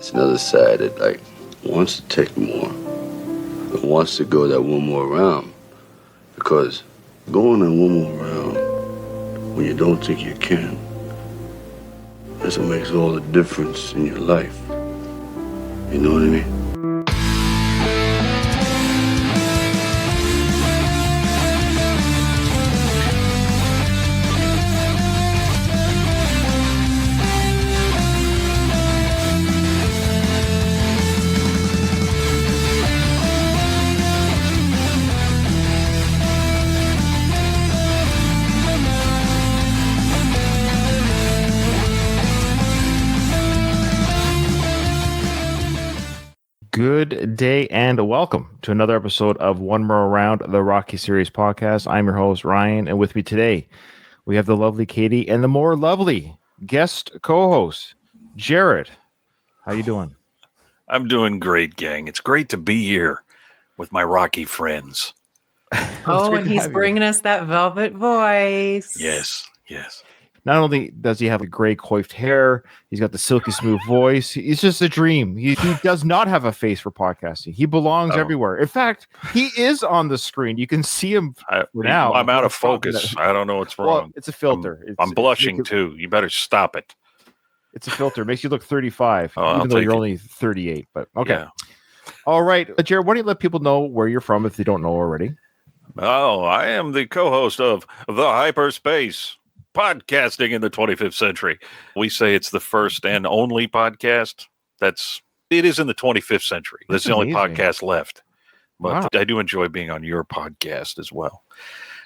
It's another side that like wants to take more, but wants to go that one more round. Because going that one more round when you don't think you can, that's what makes all the difference in your life. You know what I mean? Good day and welcome to another episode of One More Around, the Rocky Series podcast. I'm your host, Ryan, and with me today, we have the lovely Katie and the more lovely guest co-host, Jared. How you doing? I'm doing great, gang. It's great to be here with my Rocky friends. Oh, and he's bringing us that velvet voice. Yes. Not only does he have the gray coiffed hair, he's got the silky smooth voice. He's just a dream. He does not have a face for podcasting. He belongs everywhere. In fact, he is on the screen. You can see him now. I'm out of focus. I don't know what's wrong. Well, it's a filter. I'm blushing too. You better stop it. It's a filter. It makes you look 35, even though you're only 38. But okay. Yeah. All right. Jared, why don't you let people know where you're from if they don't know already? Oh, I am the co-host of the Hyperspace. Podcasting in the 25th century. We say it's the first and only podcast. It is in the 25th century. That's the only podcast left. But wow. I do enjoy being on your podcast as well.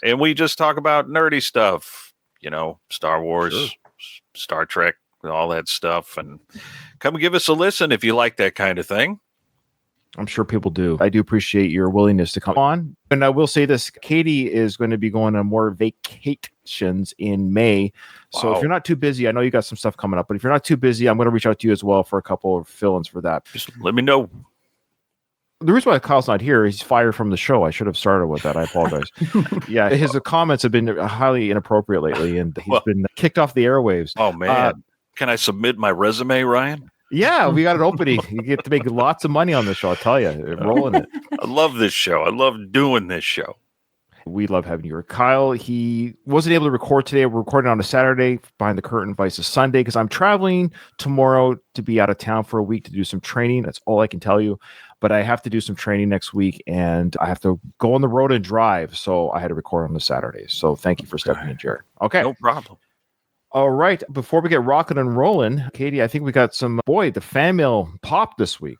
And we just talk about nerdy stuff, Star Wars, Star Trek, all that stuff. And come and give us a listen if you like that kind of thing. I'm sure people do. I do appreciate your willingness to come on. And I will say this, Katie is going to be going on more vacations in May. So if you're not too busy, I know you got some stuff coming up, but if you're not too busy, I'm going to reach out to you as well for a couple of fill-ins for that. Just let me know. The reason why Kyle's not here, he's fired from the show. I should have started with that. I apologize. Yeah, his comments have been highly inappropriate lately, and he's been kicked off the airwaves. Oh, man. Can I submit my resume, Ryan? Yeah, we got an opening. You get to make lots of money on the show, I'll tell you. Rolling it. I love this show. I love doing this show. We love having you here. Kyle, he wasn't able to record today. We're recording on a Saturday, Behind the Curtain Vice Sunday, because I'm traveling tomorrow to be out of town for a week to do some training. That's all I can tell you. But I have to do some training next week, and I have to go on the road and drive. So I had to record on the Saturday. So thank you for stepping in, Jared. Okay. No problem. All right. Before we get rocking and rolling, Katie, I think we got the fan mail pop this week.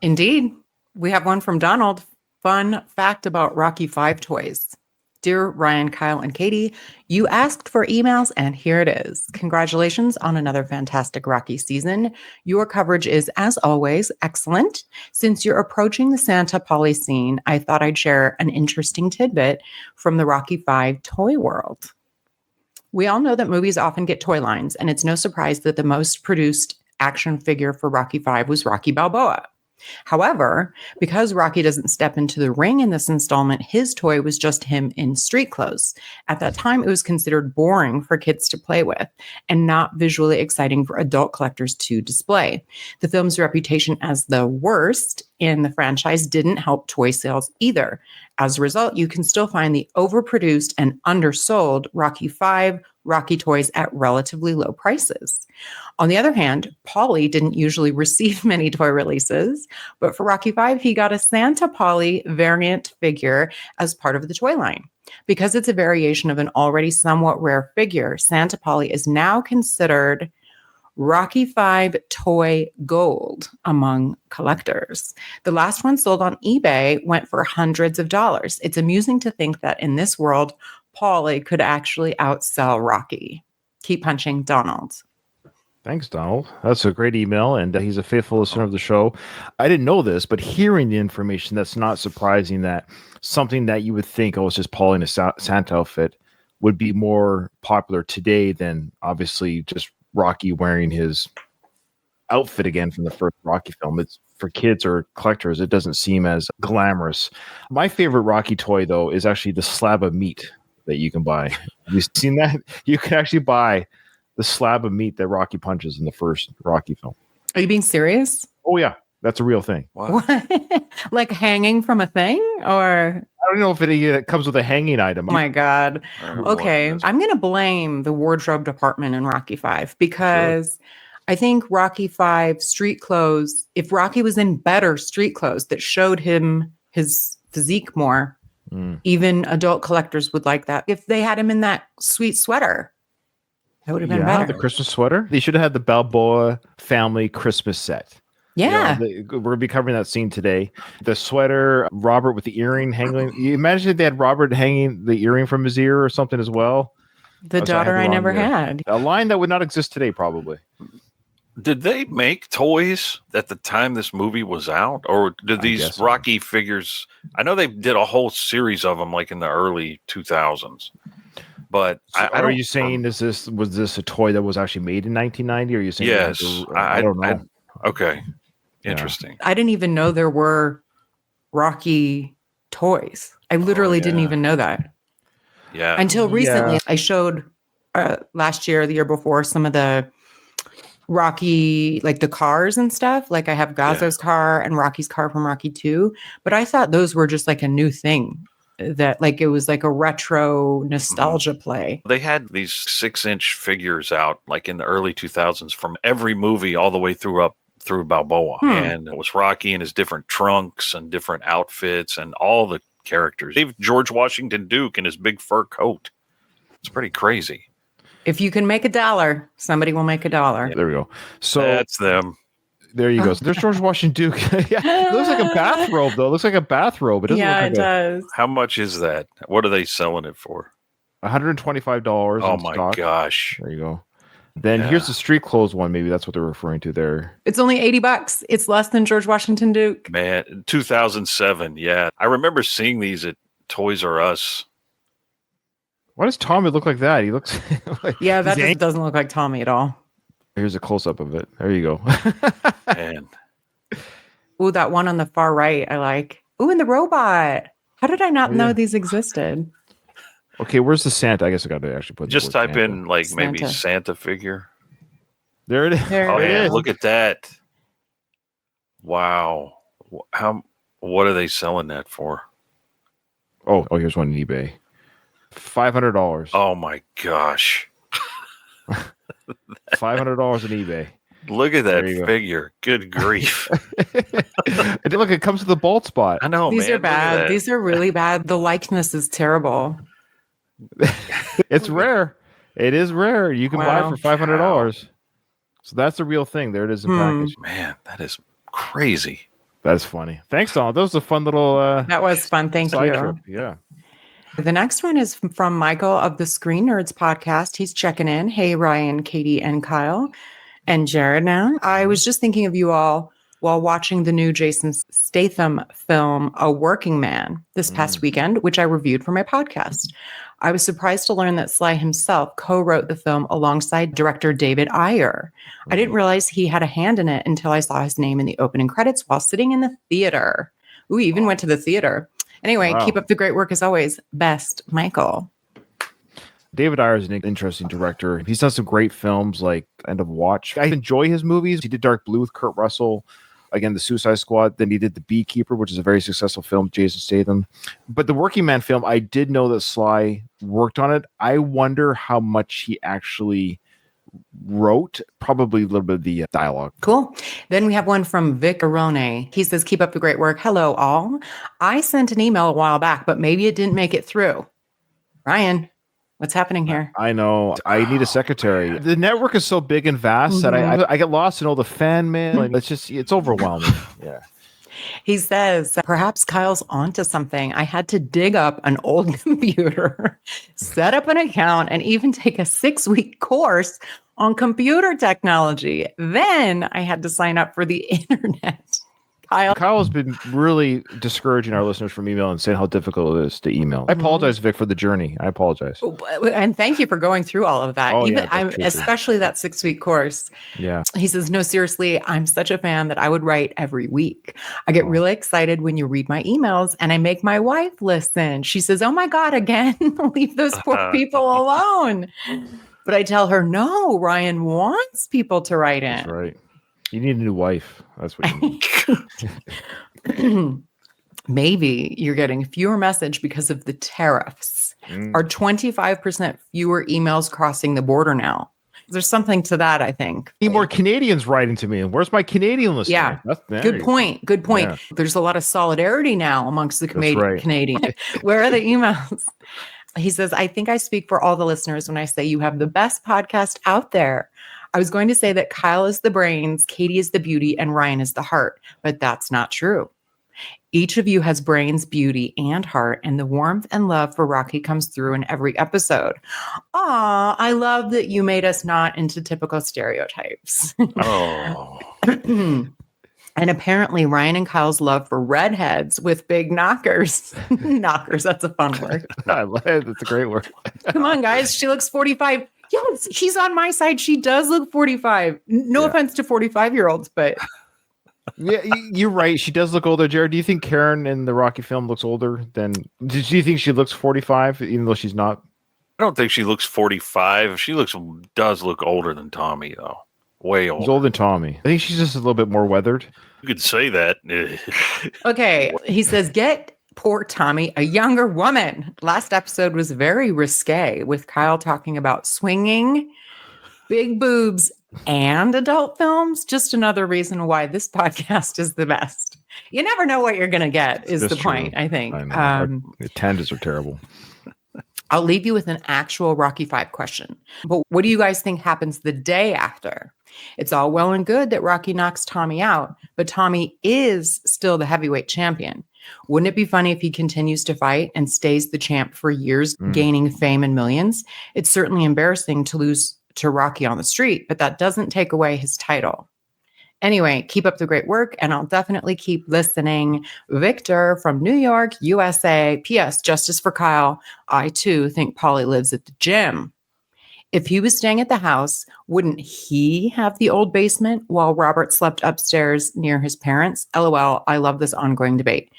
Indeed. We have one from Donald. Fun fact about Rocky 5 toys. Dear Ryan, Kyle, and Katie, you asked for emails, and here it is. Congratulations on another fantastic Rocky season. Your coverage is, as always, excellent. Since you're approaching the Santa Paulie scene, I thought I'd share an interesting tidbit from the Rocky 5 toy world. We all know that movies often get toy lines, and it's no surprise that the most produced action figure for Rocky V was Rocky Balboa. However, because Rocky doesn't step into the ring in this installment, his toy was just him in street clothes. At that time, it was considered boring for kids to play with and not visually exciting for adult collectors to display. The film's reputation as the worst in the franchise didn't help toy sales either. As a result, you can still find the overproduced and undersold Rocky V Rocky toys at relatively low prices. On the other hand, Paulie didn't usually receive many toy releases, but for Rocky V, he got a Santa Paulie variant figure as part of the toy line. Because it's a variation of an already somewhat rare figure, Santa Paulie is now considered Rocky V toy gold among collectors. The last one sold on eBay went for hundreds of dollars. It's amusing to think that in this world, Paulie could actually outsell Rocky. Keep punching, Donald. Thanks, Donald. That's a great email, and he's a faithful listener of the show. I didn't know this, but hearing the information, that's not surprising that something that you would think, it's just Paulie in a Santa outfit, would be more popular today than obviously just Rocky wearing his outfit again from the first Rocky film. It's for kids or collectors, it doesn't seem as glamorous. My favorite Rocky toy, though, is actually the slab of meat that you can buy. Have you seen that? You can actually buy the slab of meat that Rocky punches in the first Rocky film. Are you being serious? Oh yeah, that's a real thing. What? Like hanging from a thing, or I don't know if it comes with a hanging item. oh my God. I'm Okay. watching this. I'm going to blame the wardrobe department in Rocky 5 because I think Rocky 5 street clothes, if Rocky was in better street clothes that showed him his physique more, even adult collectors would like that. If they had him in that sweet sweater, that would have been better. The Christmas sweater. They should have had the Balboa family Christmas set. Yeah. We're going to be covering that scene today. The sweater, Robert with the earring hanging. You imagine if they had Robert hanging the earring from his ear or something as well. The daughter I never had. A line that would not exist today, probably. Did they make toys at the time this movie was out? Or did these Rocky figures? I know they did a whole series of them like in the early 2000s. But are you saying was this a toy that was actually made in 1990? Or are you saying yes? I don't know. Okay. Interesting. I didn't even know there were Rocky toys. I literally didn't even know that. Yeah. Until recently, I showed last year, the year before, some of the Rocky, like the cars and stuff. Like I have Gazzo's car and Rocky's car from Rocky 2. But I thought those were just like a new thing, that like it was like a retro nostalgia play. They had these 6-inch figures out like in the early 2000s from every movie all the way through Balboa. And it was Rocky and his different trunks and different outfits and all the characters. Even George Washington Duke in his big fur coat. It's pretty crazy. If you can make $1, somebody will make $1. There we go. So that's them. There you go. So there's George Washington Duke. Yeah, it looks like a bathrobe, though. It looks like a bathrobe. It doesn't look like it does. How much is that? What are they selling it for? $125. Oh my gosh. There you go. Then here's the street clothes one. Maybe that's what they're referring to there. It's only $80. It's less than George Washington Duke. Man, 2007. Yeah. I remember seeing these at Toys R Us. Why does Tommy look like that? He looks like that just doesn't look like Tommy at all. Here's a close-up of it. There you go. Man. Ooh, that one on the far right, I like. Ooh, and the robot. How did I not know these existed? Okay, where's the Santa? I guess I got to actually put. Just type Santa. in like maybe Santa figure. There it is. There it is. Look at that! Wow, what are they selling that for? Oh, here's one on eBay. $500. Oh my gosh! $500 on eBay. Look at that figure. Good grief. Look, it comes with the bald spot. I know, These are bad. These are really bad. The likeness is terrible. It's rare. It is rare. You can buy it for $500. Wow. So that's the real thing. There it is in package. Man, that is crazy. That's funny. Thanks, Donald. That was a fun little that was fun. Thank you. Trip. Yeah. The next one is from Michael of the Screen Nerds podcast. He's checking in. Hey, Ryan, Katie, and Kyle, and Jared now. I was just thinking of you all while watching the new Jason Statham film, A Working Man, this past weekend, which I reviewed for my podcast. I was surprised to learn that Sly himself co-wrote the film alongside director David Ayer. I didn't realize he had a hand in it until I saw his name in the opening credits while sitting in the theater. Ooh, he even went to the theater. Anyway, keep up the great work as always. Best, Michael. David Ayer is an interesting director. He's done some great films like End of Watch. I enjoy his movies. He did Dark Blue with Kurt Russell. Again, The Suicide Squad. Then he did The Beekeeper, which is a very successful film, Jason Statham. But the Working Man film, I did know that Sly worked on it. I wonder how much he actually wrote. Probably a little bit of the dialogue. Cool. Then we have one from Vic Arone. He says, keep up the great work. Hello, all. I sent an email a while back, but maybe it didn't make it through. Ryan, what's happening here? I know. I need a secretary. The network is so big and vast that I get lost in all the fan mail. And it's overwhelming. Yeah. He says, perhaps Kyle's onto something. I had to dig up an old computer, set up an account, and even take a 6-week course on computer technology. Then I had to sign up for the internet. Kyle's been really discouraging our listeners from email and saying how difficult it is to email. I apologize, Vic, for the journey. I apologize. And thank you for going through all of that. Especially that 6-week course. Yeah. He says, no, seriously, I'm such a fan that I would write every week. I get really excited when you read my emails and I make my wife listen. She says, oh my God, again, leave those poor people alone. But I tell her, no, Ryan wants people to write in. That's right. You need a new wife. That's what you need. Maybe you're getting fewer message because of the tariffs. Are 25% fewer emails crossing the border now? There's something to that, I think. Need more Canadians writing to me. And where's my Canadian listeners? Yeah. Good point. Good point. Yeah. There's a lot of solidarity now amongst the Canadians. Where are the emails? He says, I think I speak for all the listeners when I say you have the best podcast out there. I was going to say that Kyle is the brains, Katie is the beauty, and Ryan is the heart, but that's not true. Each of you has brains, beauty, and heart, and the warmth and love for Rocky comes through in every episode. Aw, I love that you made us not into typical stereotypes. Oh. And apparently Ryan and Kyle's love for redheads with big knockers. Knockers, that's a fun word. I love it. That's a great word. Come on, guys. She looks 45. Yes, she's on my side. She does look 45. No offense to 45-year-olds, but... Yeah, you're right. She does look older. Jared, do you think Karen in the Rocky film looks older than... Do you think she looks 45, even though she's not? I don't think she looks 45. She does look older than Tommy, though. Way older. She's older than Tommy. I think she's just a little bit more weathered. You could say that. Okay. He says, get poor Tommy a younger woman. Last episode was very risque with Kyle talking about swinging, big boobs, and adult films. Just another reason why this podcast is the best. You never know what you're going to get is the point, I think. The tenders are terrible. I'll leave you with an actual Rocky V question. But what do you guys think happens the day after? It's all well and good that Rocky knocks Tommy out, but Tommy is still the heavyweight champion. Wouldn't it be funny if he continues to fight and stays the champ for years, gaining fame and millions? It's certainly embarrassing to lose to Rocky on the street, but that doesn't take away his title. Anyway, keep up the great work, and I'll definitely keep listening. Victor from New York, USA. P.S. Justice for Kyle. I, too, think Paulie lives at the gym. If he was staying at the house, wouldn't he have the old basement while Robert slept upstairs near his parents? LOL, I love this ongoing debate.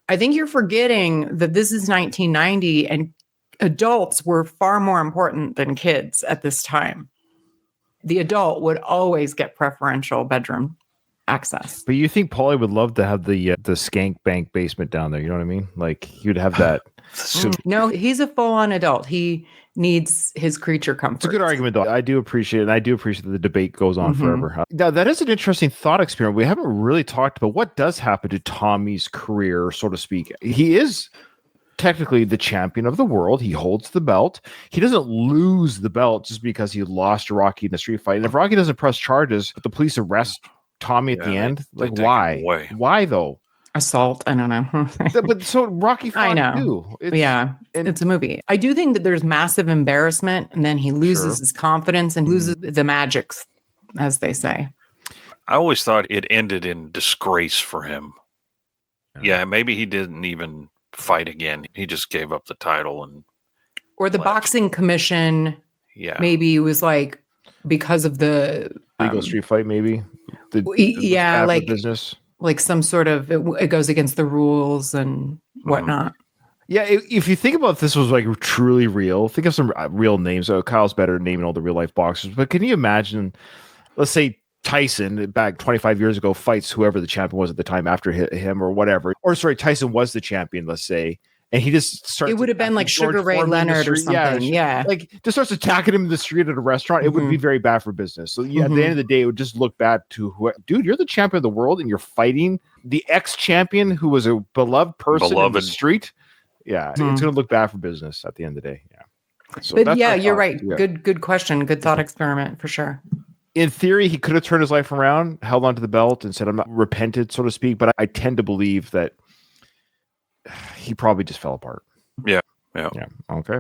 I think you're forgetting that this is 1990 and adults were far more important than kids at this time. The adult would always get preferential bedroom access. But you think Paulie would love to have the skank bank basement down there? You know what I mean? Like he'd have that. No, he's a full-on adult. He needs his creature comfort. It's a good argument, though. I do appreciate it. And I do appreciate that the debate goes on forever. Now, that is an interesting thought experiment. We haven't really talked about what does happen to Tommy's career, so to speak. He is technically the champion of the world. He holds the belt. He doesn't lose the belt just because he lost to Rocky in a street fight. And if Rocky doesn't press charges, the police arrest Tommy at the end. Like, why? Why, though? Assault. I don't know. But so Rocky fought too. It's a movie. I do think that there's massive embarrassment, and then he loses his confidence and loses the magic, as they say. I always thought it ended in disgrace for him. Yeah, maybe he didn't even fight again. He just gave up the title or the boxing commission. Yeah, maybe it was like because of the legal street fight. Maybe like business. Like some sort of, it goes against the rules and whatnot. Yeah, if you think about if this was like truly real, think of some real names. So Kyle's better at naming all the real life boxers, but can you imagine, let's say Tyson back 25 years ago fights whoever the champion was at the time after him or whatever. Or sorry, Tyson was the champion, let's say. And he just starts. It would have been like Sugar Ray Leonard or something. Yeah. Like just starts attacking him in the street at a restaurant. It would be very bad for business. So at the end of the day, it would just look bad to dude, you're the champion of the world and you're fighting the ex-champion who was a beloved person in the street. Yeah. It's going to look bad for business at the end of the day. Yeah. So but yeah, you're right. Yeah. Good question. Good thought experiment for sure. In theory, he could have turned his life around, held onto the belt and said, I'm not repented, so to speak. But I tend to believe that he probably just fell apart. Yeah. Okay. All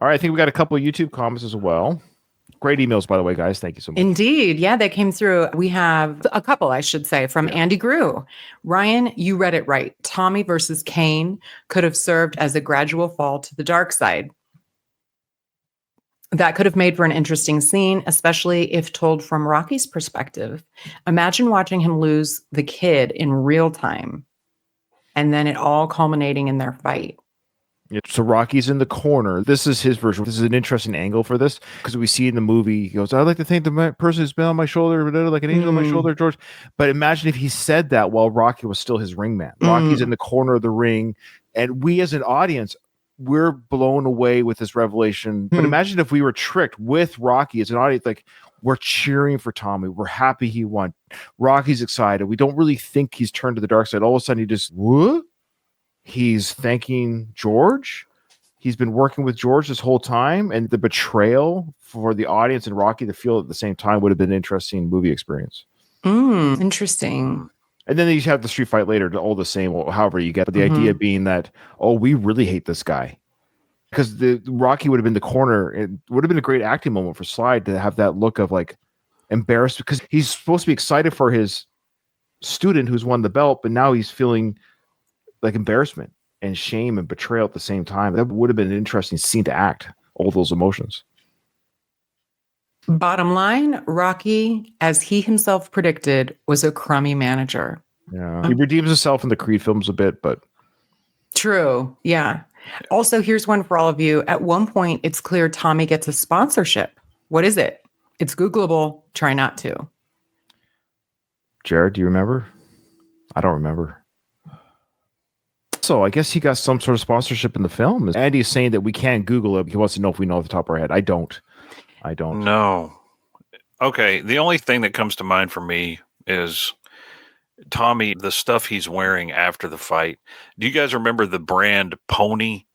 right. I think we got a couple of YouTube comments as well. Great emails, by the way, guys. Thank you so much. Indeed. Yeah, they came through. We have a couple, I should say, from Andy Grew. Ryan, you read it right. Tommy versus Kane could have served as a gradual fall to the dark side. That could have made for an interesting scene, especially if told from Rocky's perspective. Imagine watching him lose the kid in real time. And then it all culminating in their fight. Yeah, so Rocky's in the corner. This is his version. This is an interesting angle for this because we see in the movie, he goes, "I'd like to thank the person who's been on my shoulder, like an angel on my shoulder, George." But imagine if he said that while Rocky was still his ringman. Rocky's in the corner of the ring, and we as an audience, we're blown away with this revelation. But imagine if we were tricked with Rocky as an audience, like we're cheering for Tommy. We're happy he won. Rocky's excited. We don't really think he's turned to the dark side. All of a sudden, he just, what? He's thanking George. He's been working with George this whole time. And the betrayal for the audience and Rocky to feel at the same time would have been an interesting movie experience. Interesting. And then you have the street fight later, all the same, however you get. But the idea being that, oh, we really hate this guy. Because the Rocky would have been the corner. It would have been a great acting moment for Sly to have that look of like embarrassed because he's supposed to be excited for his student who's won the belt, but now he's feeling like embarrassment and shame and betrayal at the same time. That would have been an interesting scene to act, all those emotions. Bottom line, Rocky, as he himself predicted, was a crummy manager. Yeah. He redeems himself in the Creed films a bit, but True. Yeah. Also, here's one for all of you. At one point, it's clear Tommy gets a sponsorship. What is it? It's Googleable. Try not to. Jared, do you remember? I don't remember. So I guess he got some sort of sponsorship in the film. Andy's saying that we can't Google it. He wants to know if we know off the top of our head. I don't. No. Okay. The only thing that comes to mind for me is Tommy, the stuff he's wearing after the fight. Do you guys remember the brand Pony?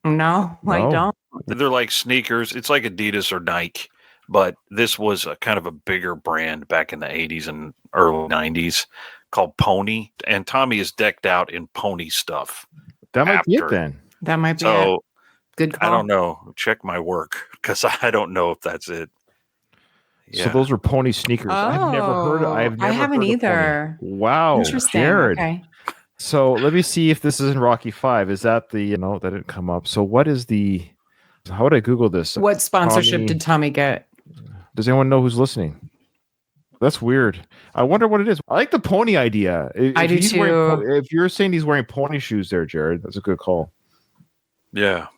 No, I don't. They're like sneakers. It's like Adidas or Nike, but this was a kind of a bigger brand back in the 80s and early 90s called Pony. And Tommy is decked out in Pony stuff. That might be it then. That might be it. So Good call. I don't know. Check my work because I don't know if that's it. So those were Pony sneakers. I've never heard of. I haven't either. Wow, Interesting. Jared. Okay. So let me see if this is in Rocky 5. Is that the that didn't come up. So what is the? How would I Google this? What sponsorship did Tommy get? Does anyone know who's listening? That's weird. I wonder what it is. I like the pony idea. I do too. If you're saying he's wearing pony shoes there, Jared, that's a good call. Yeah.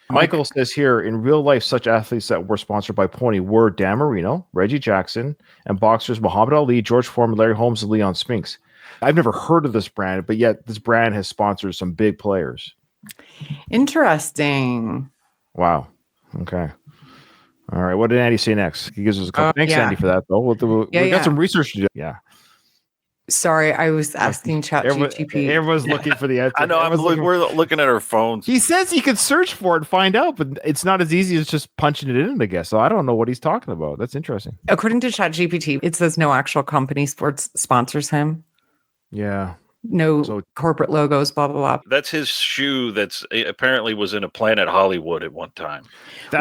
Michael says here, in real life, such athletes that were sponsored by Pony were Dan Marino, Reggie Jackson, and boxers Muhammad Ali, George Foreman, Larry Holmes, and Leon Spinks. I've never heard of this brand, but yet this brand has sponsored some big players. Interesting. Wow. Okay. All right. What did Andy say next? He gives us a couple. Thanks, Andy, for that, though. We got some research to do. Yeah. Sorry, I was asking ChatGPT. Everyone's looking for the answer. I know. We're looking at our phones. He says he could search for it and find out, but it's not as easy as just punching it in, I guess. So I don't know what he's talking about. That's interesting. According to ChatGPT, it says no actual company sponsors him. Yeah. No corporate logos, blah, blah, blah. That's his shoe that's apparently was in a Planet Hollywood at one time.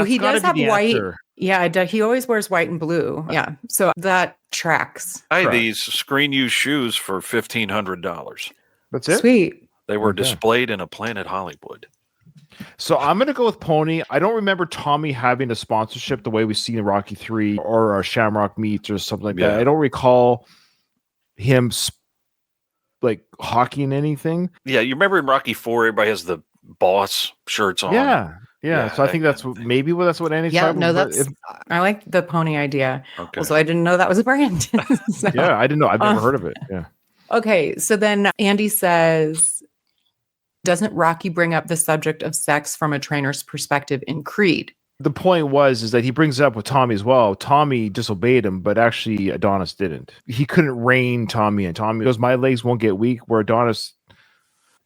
He does have white. Yeah, he always wears white and blue. Yeah. So that tracks. Buy these screen use shoes for $1,500. That's it? Sweet. They were displayed in a Planet Hollywood. So I'm going to go with Pony. I don't remember Tommy having a sponsorship the way we see in Rocky 3 or Shamrock Meats or something like that. I don't recall him like hockeying anything. Yeah, you remember in Rocky 4, everybody has the boss shirts on. Yeah. So I think that's what Andy's talking about. I like the Pony idea. Okay. Also, I didn't know that was a brand. So, yeah, I didn't know. I've never heard of it. Yeah. Okay. So then Andy says, doesn't Rocky bring up the subject of sex from a trainer's perspective in Creed? The point is that he brings it up with Tommy as well. Tommy disobeyed him, but actually Adonis didn't. He couldn't rein Tommy, and Tommy goes, "My legs won't get weak." Where Adonis,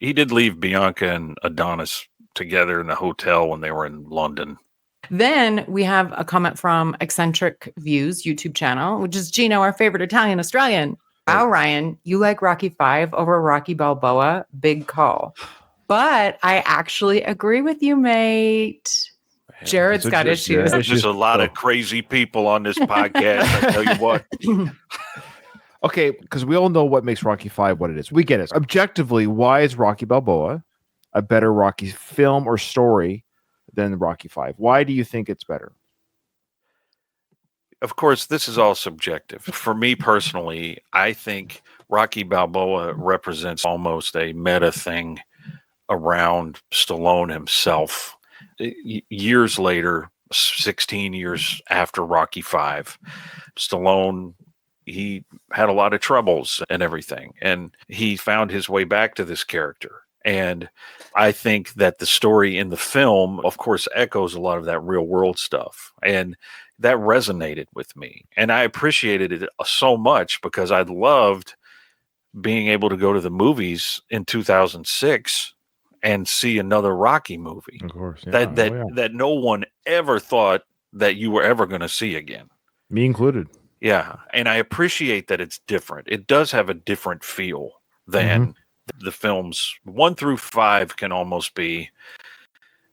he did leave Bianca and Adonis together in the hotel when they were in London. Then we have a comment from Eccentric Views YouTube channel, which is Gino, our favorite Italian Australian. Wow, Ryan, you like Rocky 5 over Rocky Balboa? Big call. But I actually agree with you, mate. Jared's got issues. There's just a lot of crazy people on this podcast. I tell you what. Okay, because we all know what makes Rocky 5 what it is. We get it. Objectively, why is Rocky Balboa a better Rocky film or story than Rocky 5? Why do you think it's better? Of course, this is all subjective. For me personally, I think Rocky Balboa represents almost a meta thing around Stallone himself. Years later, 16 years after Rocky V, Stallone, he had a lot of troubles and everything, and he found his way back to this character. And I think that the story in the film, of course, echoes a lot of that real world stuff. And that resonated with me. And I appreciated it so much because I loved being able to go to the movies in 2006 and see another Rocky movie. Of course. Yeah. That no one ever thought that you were ever going to see again. Me included. Yeah. And I appreciate that it's different. It does have a different feel than the films 1 through 5 can almost be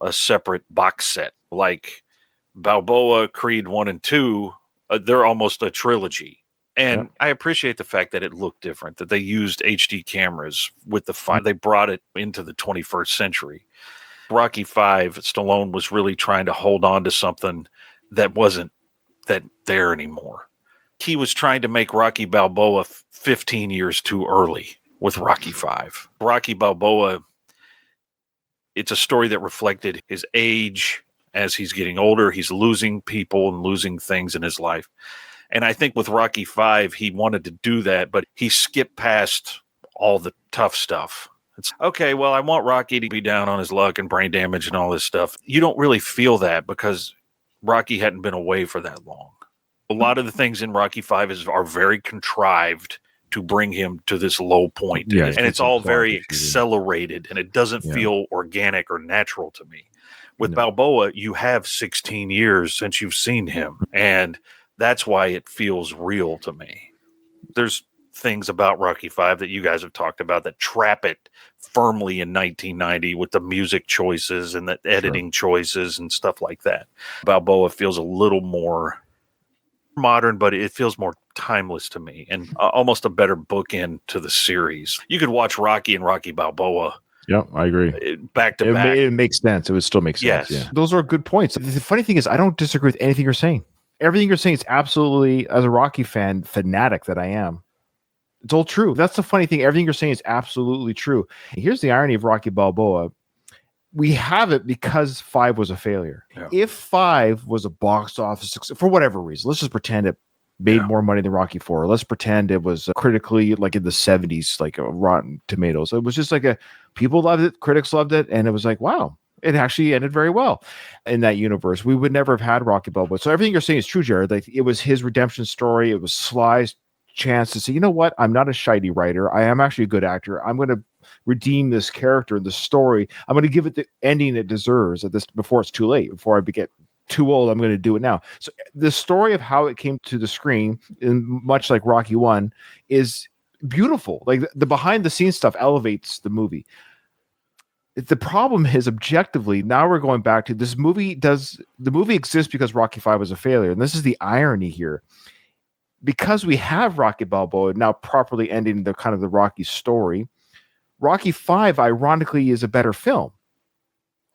a separate box set. Like Balboa, Creed 1 and 2, they're almost a trilogy. And I appreciate the fact that it looked different, that they used HD cameras with the fight. They brought it into the 21st century. Rocky V, Stallone was really trying to hold on to something that wasn't there anymore. He was trying to make Rocky Balboa 15 years too early with Rocky V. Rocky Balboa, it's a story that reflected his age. As he's getting older, he's losing people and losing things in his life. And I think with Rocky V, he wanted to do that, but he skipped past all the tough stuff. It's okay, well, I want Rocky to be down on his luck and brain damage and all this stuff. You don't really feel that because Rocky hadn't been away for that long. A lot of the things in Rocky V are very contrived to bring him to this low point. Yeah, and it's all very accelerated, and it doesn't feel organic or natural to me. With Balboa, you have 16 years since you've seen him, and that's why it feels real to me. There's things about Rocky V that you guys have talked about that trap it firmly in 1990 with the music choices and the editing choices and stuff like that. Balboa feels a little more modern, but it feels more timeless to me and almost a better bookend to the series. You could watch Rocky and Rocky Balboa. Yeah, I agree. Back to back. It makes sense. It would still make sense. Yes. Yeah. Those are good points. The funny thing is, I don't disagree with anything you're saying. Everything you're saying is absolutely, as a Rocky fanatic that I am, it's all true. That's the funny thing. Everything you're saying is absolutely true. Here's the irony of Rocky Balboa. We have it because 5 was a failure. Yeah. If 5 was a box office success, for whatever reason, let's just pretend it made more money than Rocky 4. Let's pretend it was critically like in the 70s, like Rotten Tomatoes. It was just like people loved it, critics loved it, and it was like, wow, it actually ended very well in that universe. We would never have had Rocky Balboa. So everything you're saying is true, Jared. Like, it was his redemption story. It was Sly's chance to say, you know what? I'm not a shitey writer. I am actually a good actor. I'm going to redeem this character, the story. I'm going to give it the ending it deserves at this before it's too late, before I get too old. I'm going to do it now. So the story of how it came to the screen, much like Rocky 1, is beautiful. Like the behind the scenes stuff elevates the movie. The problem is, objectively, now we're going back to this movie. The movie exists because Rocky V was a failure. And this is the irony here. Because we have Rocky Balboa now properly ending the kind of the Rocky story, Rocky V, ironically, is a better film.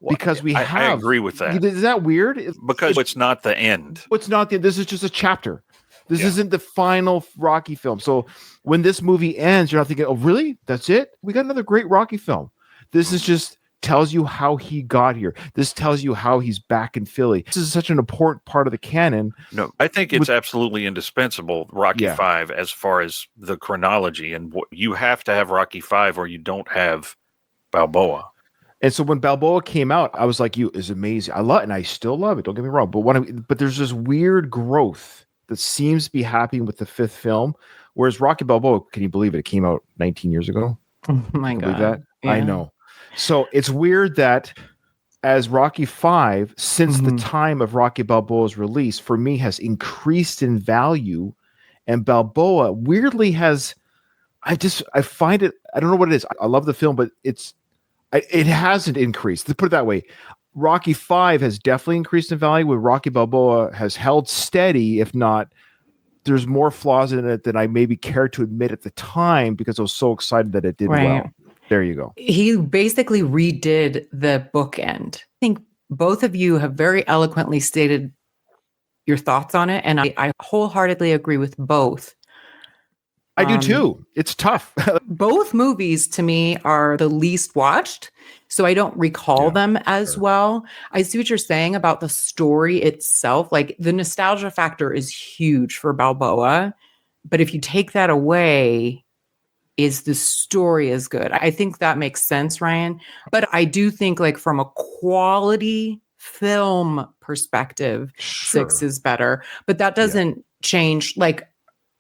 Because we have... I agree with that. Is that weird? Because it's not the end. It's not this is just a chapter. This isn't the final Rocky film. So when this movie ends, you're not thinking, oh, really? That's it? We got another great Rocky film. This is just tells you how he got here. This tells you how he's back in Philly. This is such an important part of the canon. No, I think it's absolutely indispensable, Rocky V, as far as the chronology. And you have to have Rocky V or you don't have Balboa. And so when Balboa came out, I was like, it's amazing. I love it, and I still love it. Don't get me wrong. But there's this weird growth that seems to be happening with the 5th film. Whereas Rocky Balboa, can you believe it? It came out 19 years ago. Oh my God. That? Yeah. I know. So it's weird that as Rocky V, since the time of Rocky Balboa's release, for me has increased in value, and Balboa weirdly has. I find it. I don't know what it is. I love the film, but it hasn't increased. To put it that way, Rocky V has definitely increased in value, where Rocky Balboa has held steady, if not. There's more flaws in it than I maybe cared to admit at the time because I was so excited that it did well. There you go. He basically redid the bookend. I think both of you have very eloquently stated your thoughts on it, and I wholeheartedly agree with both. I do too. It's tough. Both movies to me are the least watched, so I don't recall them as well. I see what you're saying about the story itself. Like the nostalgia factor is huge for Balboa, but if you take that away, is the story is good? I think that makes sense, Ryan. But I do think like from a quality film perspective, Sure. 6 is better. But that doesn't change like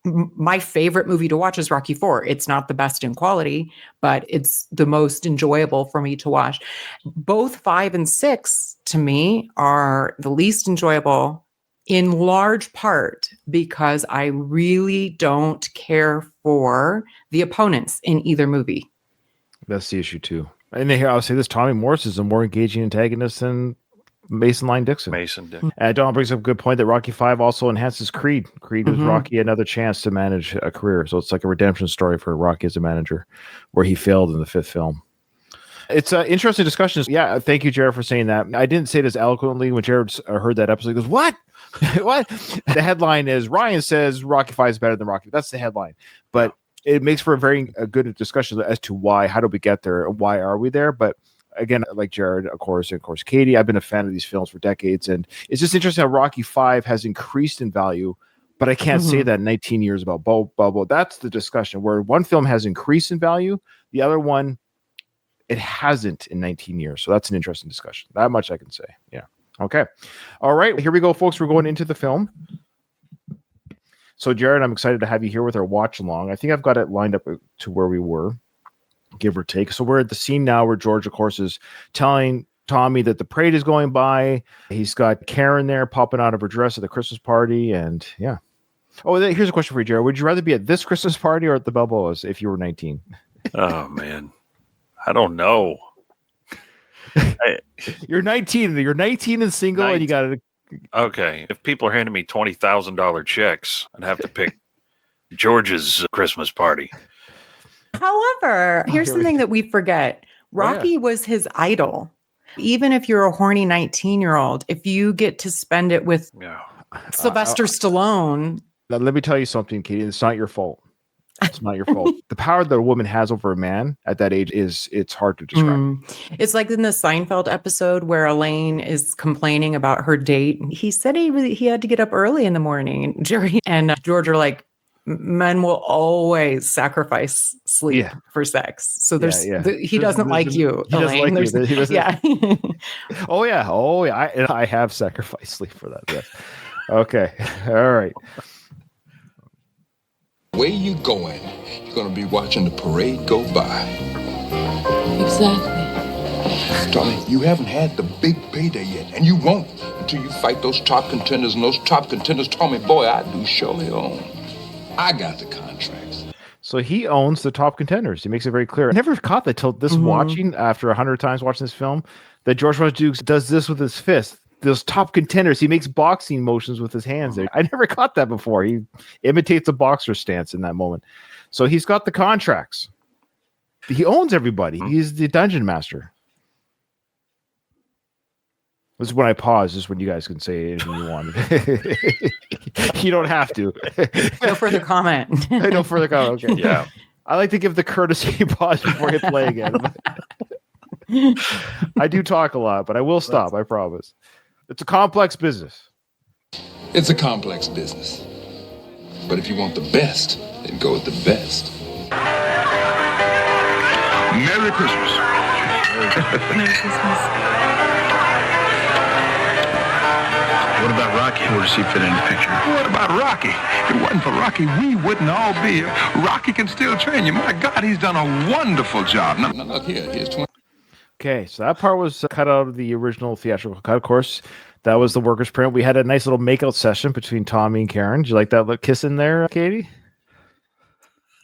my favorite movie to watch is Rocky 4. It's not the best in quality, but it's the most enjoyable for me to watch. Both 5 and 6 to me are the least enjoyable in large part because I really don't care for the opponents in either movie. That's the issue too. And here I'll say this: Tommy Morris is a more engaging antagonist than Mason Line Dixon. Don brings up a good point that Rocky 5 also enhances Creed. Creed gives Rocky another chance to manage a career. So it's like a redemption story for Rocky as a manager, where he failed in the 5th film. It's an interesting discussion. Yeah, thank you, Jared, for saying that. I didn't say it as eloquently when Jared heard that episode. He goes, "What? What?" The headline is Ryan says Rocky 5 is better than Rocky. That's the headline. But it makes for a good discussion as to why. How do we get there? Why are we there? But again, like Jared, of course, Katie, I've been a fan of these films for decades, and it's just interesting how Rocky 5 has increased in value, but I can't say that 19 years about Balboa. That's the discussion, where one film has increased in value, the other one, it hasn't in 19 years. So that's an interesting discussion. That much I can say. Yeah. Okay. All right. Here we go, folks. We're going into the film. So, Jared, I'm excited to have you here with our watch along. I think I've got it lined up to where we were, give or take. So we're at the scene now where George, of course, is telling Tommy that the parade is going by. He's got Karen there popping out of her dress at the Christmas party. And yeah. Oh, here's a question for you, Jared. Would you rather be at this Christmas party or at the Balboas if you were 19? Oh, man. I don't know. You're 19. You're 19 and single, and you got to. Okay. If people are handing me $20,000 checks, I'd have to pick George's Christmas party. However, here's something that we forget. Rocky was his idol. Even if you're a horny 19-year-old, if you get to spend it with Sylvester Stallone. Let me tell you something, Katie. It's not your fault. It's not your fault. The power that a woman has over a man at that age it's hard to describe. It's like in the Seinfeld episode where Elaine is complaining about her date. He said he had to get up early in the morning. Jerry and George are like, men will always sacrifice sleep for sex. So he doesn't like you, Elaine. Yeah. Oh yeah. I have sacrificed sleep for that. Yes. Okay. All right. Where you going, you're going to be watching the parade go by. Exactly. Tommy, you haven't had the big payday yet, and you won't until you fight those top contenders, and those top contenders, Tommy, boy, I do surely own. I got the contracts. So he owns the top contenders. He makes it very clear. I never caught that till this watching, after 100 times watching this film, that George Dukes does this with his fist. Those top contenders, he makes boxing motions with his hands there. I never caught that before. He imitates a boxer stance in that moment. So he's got the contracts. He owns everybody. He's the dungeon master. This is when I pause. This is when you guys can say anything you want. You don't have to. No further comment. No further comment. Okay. Yeah. I like to give the courtesy pause before I play again. I do talk a lot, but I will stop. I promise. It's a complex business. It's a complex business. But if you want the best, then go with the best. Merry Christmas. Merry Christmas. What about Rocky? Where does he fit in the picture? What about Rocky? If it wasn't for Rocky, we wouldn't all be here. Rocky can still train you. My God, he's done a wonderful job. Now look here. Here's 20. Okay, so that part was cut out of the original theatrical cut. Of course, that was the workers' print. We had a nice little makeout session between Tommy and Karen. Did you like that little kiss in there, Katie?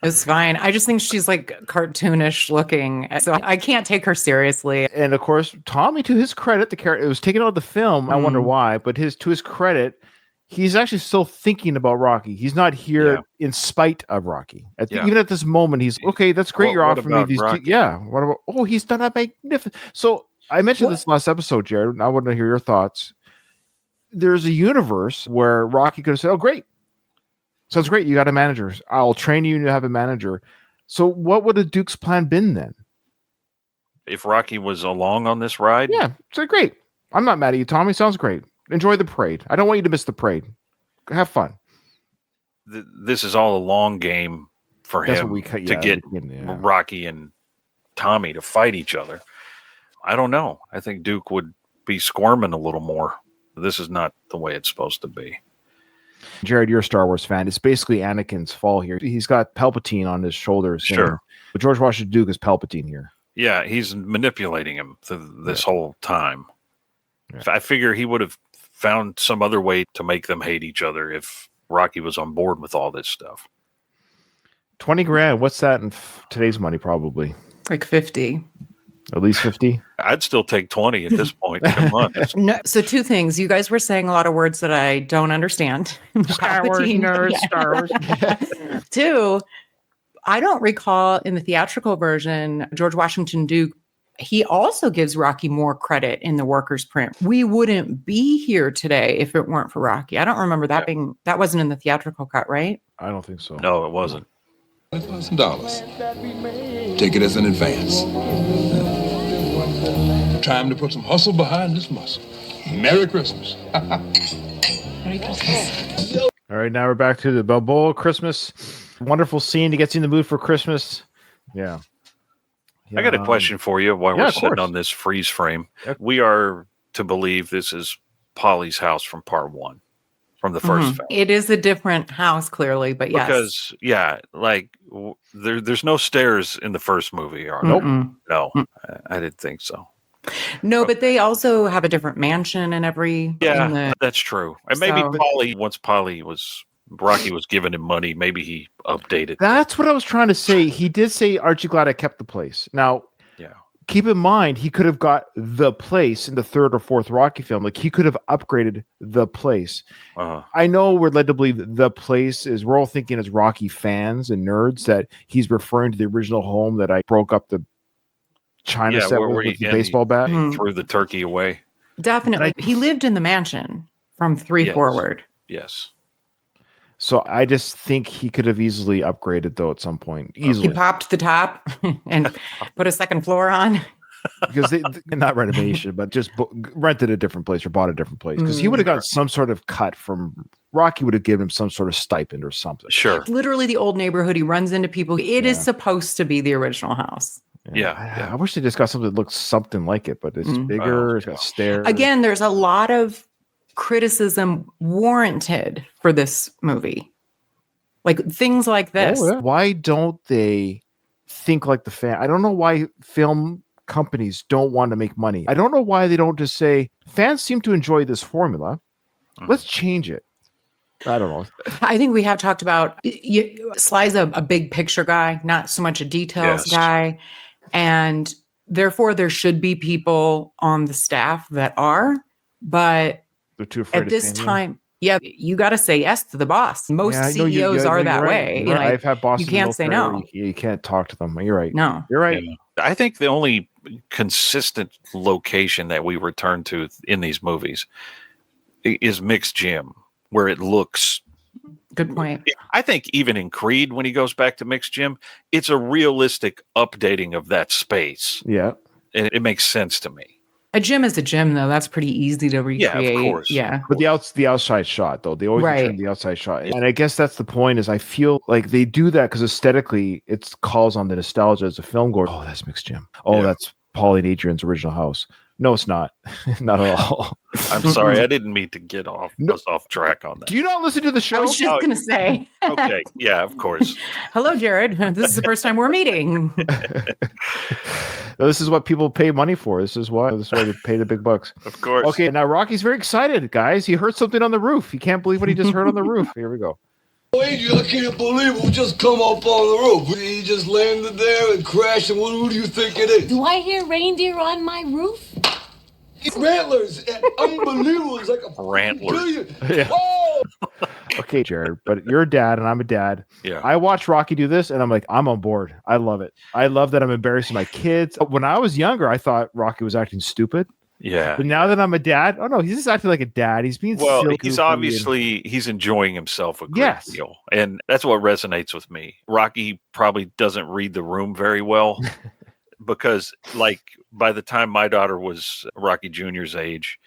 It's fine. I just think she's like cartoonish looking. So I can't take her seriously. And of course, Tommy, to his credit, it was taken out of the film. I wonder why, but to his credit, he's actually still thinking about Rocky. He's not here in spite of Rocky. Even at this moment, he's okay. That's great. You're offering me these. What about? Oh, he's done a magnificent. So I mentioned this last episode, Jared. And I want to hear your thoughts. There's a universe where Rocky could have said, "Oh, great, So it's great. You got a manager. I'll train you to have a manager. So what would a Duke's plan been then? If Rocky was along on this ride, Yeah, so great. I'm not mad at you, Tommy. Sounds great. Enjoy the parade. I don't want you to miss the parade. Have fun. this is all a long game for That's him what we cut to get Rocky and Tommy to fight each other. I don't know. I think Duke would be squirming a little more. This is not the way it's supposed to be. Jared, you're a Star Wars fan. It's basically Anakin's fall here. He's got Palpatine on his shoulders. Sure. But George Washington Duke is Palpatine here. Yeah, he's manipulating him this whole time. Yeah. I figure he would have found some other way to make them hate each other if Rocky was on board with all this stuff. 20 grand. What's that in today's money? Probably Like 50. at least 50. I'd still take 20 at this point. Come on. No, so two things. You guys were saying a lot of words that I don't understand. Star Wars Palpatine. nerds, Yeah. Star Wars. Two, I don't recall in the theatrical version, George Washington Duke, he also gives Rocky more credit in the workers' print. We wouldn't be here today if it weren't for Rocky. I don't remember that being, that wasn't in the theatrical cut, right? I don't think so. No, it wasn't. $1,000. Take it as an advance. Time to put some hustle behind this muscle. Merry Christmas. Merry Christmas. All right, now we're back to the Balboa Christmas. Wonderful scene to get you in the mood for Christmas. Yeah. I got a question for you while yeah, we're of sitting course. on this freeze frame. Yeah. We are to believe this is Polly's house from part one, from the first film. It is a different house, clearly, but yes. Because, yeah, like there's no stairs in the first movie. Are there? Nope. Mm-mm. No, I didn't think so. No, but they also have a different mansion and every. Yeah, in the- that's true. And maybe So- once Rocky was giving him money, maybe he updated. That's what I was trying to say. He did say, "Aren't you glad I kept the place?" Now, Yeah. keep in mind, he could have got the place in the third or fourth Rocky film. Like, he could have upgraded the place. Uh, I know we're led to believe that the place is, we're all thinking as Rocky fans and nerds that he's referring to the original home that I broke up the China Yeah, set where with he- the and he- baseball bat. Mhm. threw the turkey away. Definitely. He lived in the mansion from 3 Yes. forward. Yes. So I just think he could have easily upgraded, though, at some point. He Easily. popped the top and put a second floor on. Because they not renovation, but just rented a different place or bought a different place. Because he would have gotten some sort of cut from Rocky, would have given him some sort of stipend or something. Sure. Literally the old neighborhood. He runs into people. It is supposed to be the original house. Yeah. I wish they just got something that looks something like it, but it's bigger. It's got stairs. Again, there's a lot of criticism warranted for this movie. Like things like this. Oh, yeah. Why don't they think like the fan? I don't know why film companies don't want to make money. I don't know why they don't just say, fans seem to enjoy this formula. Let's change it. I don't know. I think we have talked about Sly's a big picture guy, not so much a details Yes. guy. And therefore, there should be people on the staff that are. But They're too afraid at this time, you got to say yes to the boss. Most Yeah, I know CEOs are that you're way. You're right. Like, I've had bosses. you can't say no. You can't talk to them. You're right. No. You're right. Yeah. I think the only consistent location that we return to in these movies is Mick's gym, where it looks. Good point. I think even in Creed, when he goes back to Mick's gym, it's a realistic updating of that space. Yeah. And it makes sense to me. A gym is a gym, though. That's pretty easy to recreate. of course. Yeah. But the outside shot, though, they always Right. return the outside shot, and I guess that's the point. Is I feel like they do that because aesthetically, it calls on the nostalgia as a film goer. Oh, that's Mick's gym. Oh, Yeah. that's Paulie and Adrian's original house. No, it's not. Not at all. I'm sorry, I didn't mean to get us off track on that. Do you not listen to the show? I was just going to say, Okay, yeah, of course. hello, Jared. This is the first time we're meeting. This is what people pay money for. This is why they pay the big bucks. Of course. Okay, now Rocky's very excited, guys. He heard something on the roof. He can't believe what he just heard on the roof. Here we go. Adrian, I can't believe we just come up on the roof. He just landed there and crashed, and who do you think it is? Do I hear reindeer on my roof? It's Rantlers. Unbelievable. It's like a Rantlers. billion. Yeah. Oh! Okay, Jared, but you're a dad and I'm a dad. Yeah. I watch Rocky do this and I'm like, I'm on board. I love it. I love that I'm embarrassing my kids. When I was younger, I thought Rocky was acting stupid. Yeah. But now that I'm a dad, oh no, he's just acting like a dad. He's being Well, silly, he's goofy, obviously he's enjoying himself a great Yes. deal, and that's what resonates with me. Rocky probably doesn't read the room very well because, like, by the time my daughter was Rocky Jr.'s age,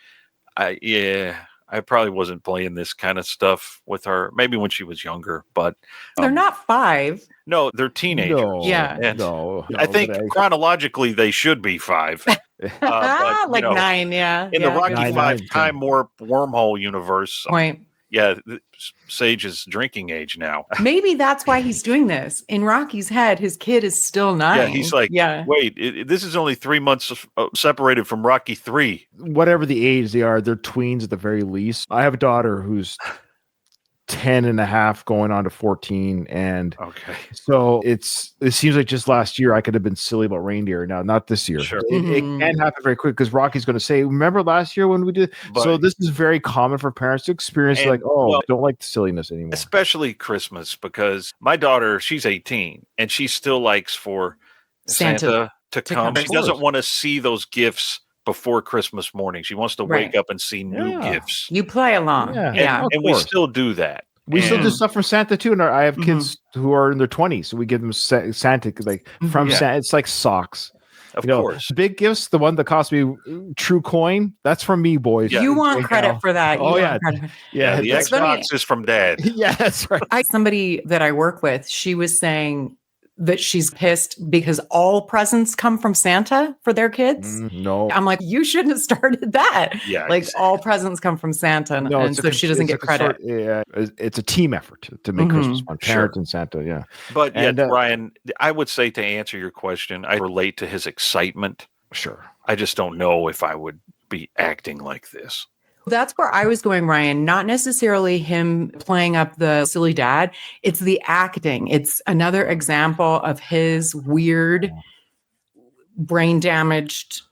I probably wasn't playing this kind of stuff with her. Maybe when she was younger, but They're not 5. no, they're teenagers. No, Yeah. And no. I think but chronologically they should be 5. But, you Like know, 9, yeah. in yeah, the Rocky Nine, 5 10. time warp wormhole universe, point. yeah, Sage is drinking age now. Maybe that's why he's doing this. In Rocky's head, his kid is still 9. Yeah, he's like, yeah. wait, this is only 3 months separated from Rocky 3. whatever the age they are, they're tweens at the very least. I have a daughter who's 10 and a half going on to 14, and Okay. so it seems like just last year I could have been silly about reindeer. Now, not this year. Sure. It can happen very quick because Rocky's going to say, remember last year when we did? So But- this is very common for parents to experience, And, like, oh, well, don't like the silliness anymore. Especially Christmas, because my daughter, she's 18 and she still likes for Santa to come. come. She doesn't want to see those gifts before Christmas morning. She wants to wake Right. up and see new Yeah. gifts. You play along. Yeah. Yeah. And we course. still do that. We still do And- stuff from Santa too, and I have kids who are in their 20s, so we give them Santa like from Yeah. Santa. It's like socks. Of You know, course. big gifts. The one that cost me true coin. That's from me, boys. Yeah. You want Right credit now. for that. You Oh, want yeah. credit. Yeah, the It's funny. Xbox is from Dad. Yeah, that's right. Somebody that I work with, she was saying that she's pissed because all presents come from Santa for their kids. No, I'm like, you shouldn't have started that. Yeah, Like exactly. all presents come from Santa, and, no, and so she doesn't get credit. It's a team effort to make Christmas fun. Parent and Santa. Yeah, But yet, And, Ryan, I would say to answer your question, I relate to his excitement. sure. I just don't know if I would be acting like this. That's where I was going, Ryan. Not necessarily him playing up the silly dad. It's the acting. It's another example of his weird, brain damaged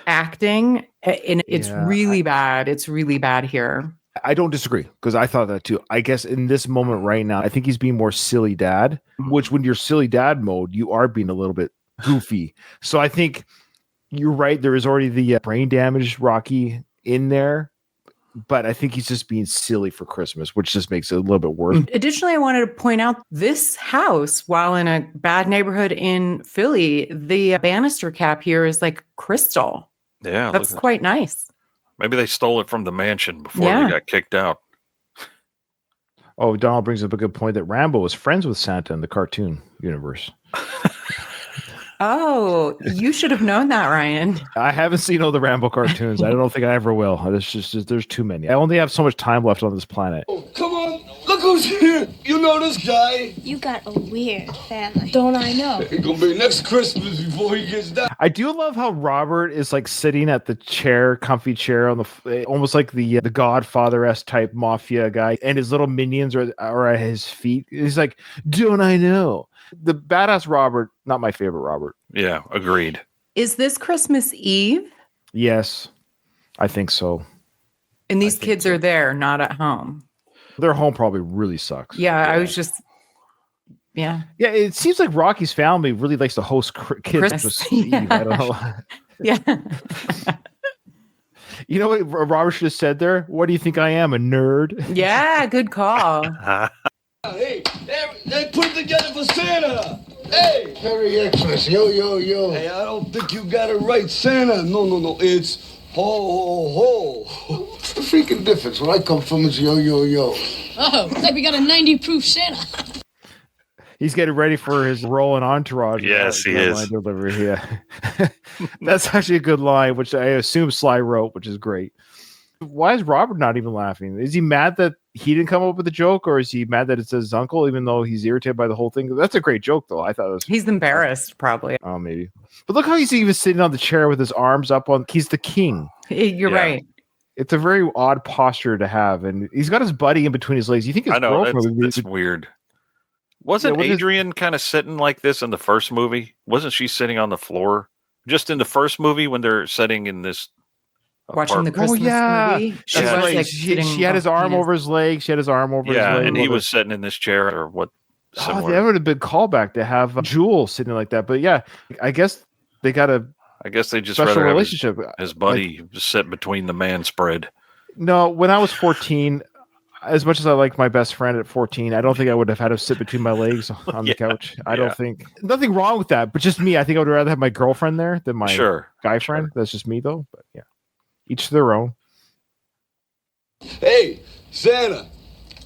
acting. And it's Yeah, really bad. It's really bad here. I don't disagree because I thought that too. I guess in this moment right now, I think he's being more silly dad. Which, when you're silly dad mode, you are being a little bit goofy. So I think you're right. There is already the brain damage Rocky in there. But I think he's just being silly for Christmas, which just makes it a little bit worse. Additionally, I wanted to point out this house, while in a bad neighborhood in Philly, the banister cap here is like crystal. Yeah, That's look at- quite nice. maybe they stole it from the mansion before Yeah. they got kicked out. Oh, Donald brings up a good point that Rambo was friends with Santa in the cartoon universe. Oh, you should have known that, Ryan. I haven't seen all the Rambo cartoons. I don't think I ever will. There's too many. I only have so much time left on this planet. Oh, come on. Look who's here. You know this guy. You got a weird family. Don't I know? It's gonna be next Christmas before he gets down. I do love how Robert is like sitting at the chair, comfy chair on the almost like the Godfather-esque type mafia guy, and his little minions are at his feet. He's like, "Don't I know?" The badass Robert, not my favorite Robert. Yeah, agreed. Is this Christmas Eve? Yes, I think so. And these think kids are there, not at home. Their home probably really sucks. Yeah, I was just, yeah. Yeah, it seems like Rocky's family really likes to host kids Christmas. Christmas Eve. I don't know. Yeah. You know what Robert should have said there? What do you think I am, a nerd? Yeah, good call. Hey, they put it together for Santa. Hey. Merry Xmas, yo, yo, yo. Hey, I don't think you got it right, Santa. No. It's ho, ho, ho. What's the freaking difference? Where I come from is yo, yo, yo. Oh, looks like we got a 90 proof Santa. He's getting ready for his role in Entourage. Yes, he is. Line delivery, yeah. That's actually a good line, which I assume Sly wrote, which is great. Why is Robert not even laughing? Is he mad that he didn't come up with the joke, or is he mad that it says his uncle, even though he's irritated by the whole thing? That's a great joke, though. I thought it was. He's embarrassed, probably. Oh, maybe. But look how he's even sitting on the chair with his arms up on. He's the king. You're Yeah. right. It's a very odd posture to have, and he's got his buddy in between his legs. You think his I know, girlfriend would that's weird. Wasn't what is- Adrian kind of sitting like this in the first movie? Wasn't she sitting on the floor? Just in the first movie when they're sitting in this Watching the apartment? Christmas movie. She That's was right. like she sitting had his arm yes. over his leg. She had his arm over his Yeah, leg. and he was sitting in this chair or what? Oh, Similar. that would have been callback to have Jewel sitting like that. But yeah, I guess they got to I guess they just special rather have relationship. his buddy sit between the man spread. No, when I was 14, as much as I liked my best friend at 14, I don't think I would have had him sit between my legs on the couch. I don't think nothing wrong with that, but just me. I think I would rather have my girlfriend there than my guy friend. That's just me, though. But yeah, each to their own. Hey, Santa,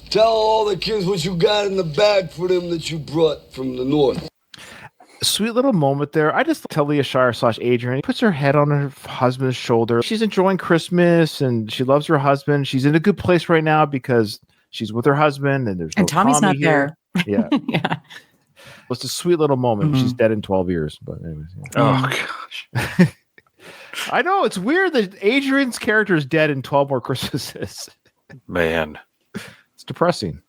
tell all the kids what you got in the bag for them that you brought from the north. Sweet little moment there. I just tell Leah Shire / Adrian puts her head on her husband's shoulder. She's enjoying Christmas and she loves her husband. She's in a good place right now because she's with her husband and there's no Tommy's Tommy not here. there. Yeah. Yeah. It's a sweet little moment. Mhm. She's dead in 12 years. But anyways. Oh, gosh. I know. It's weird that Adrian's character is dead in 12 more Christmases. Man. It's depressing.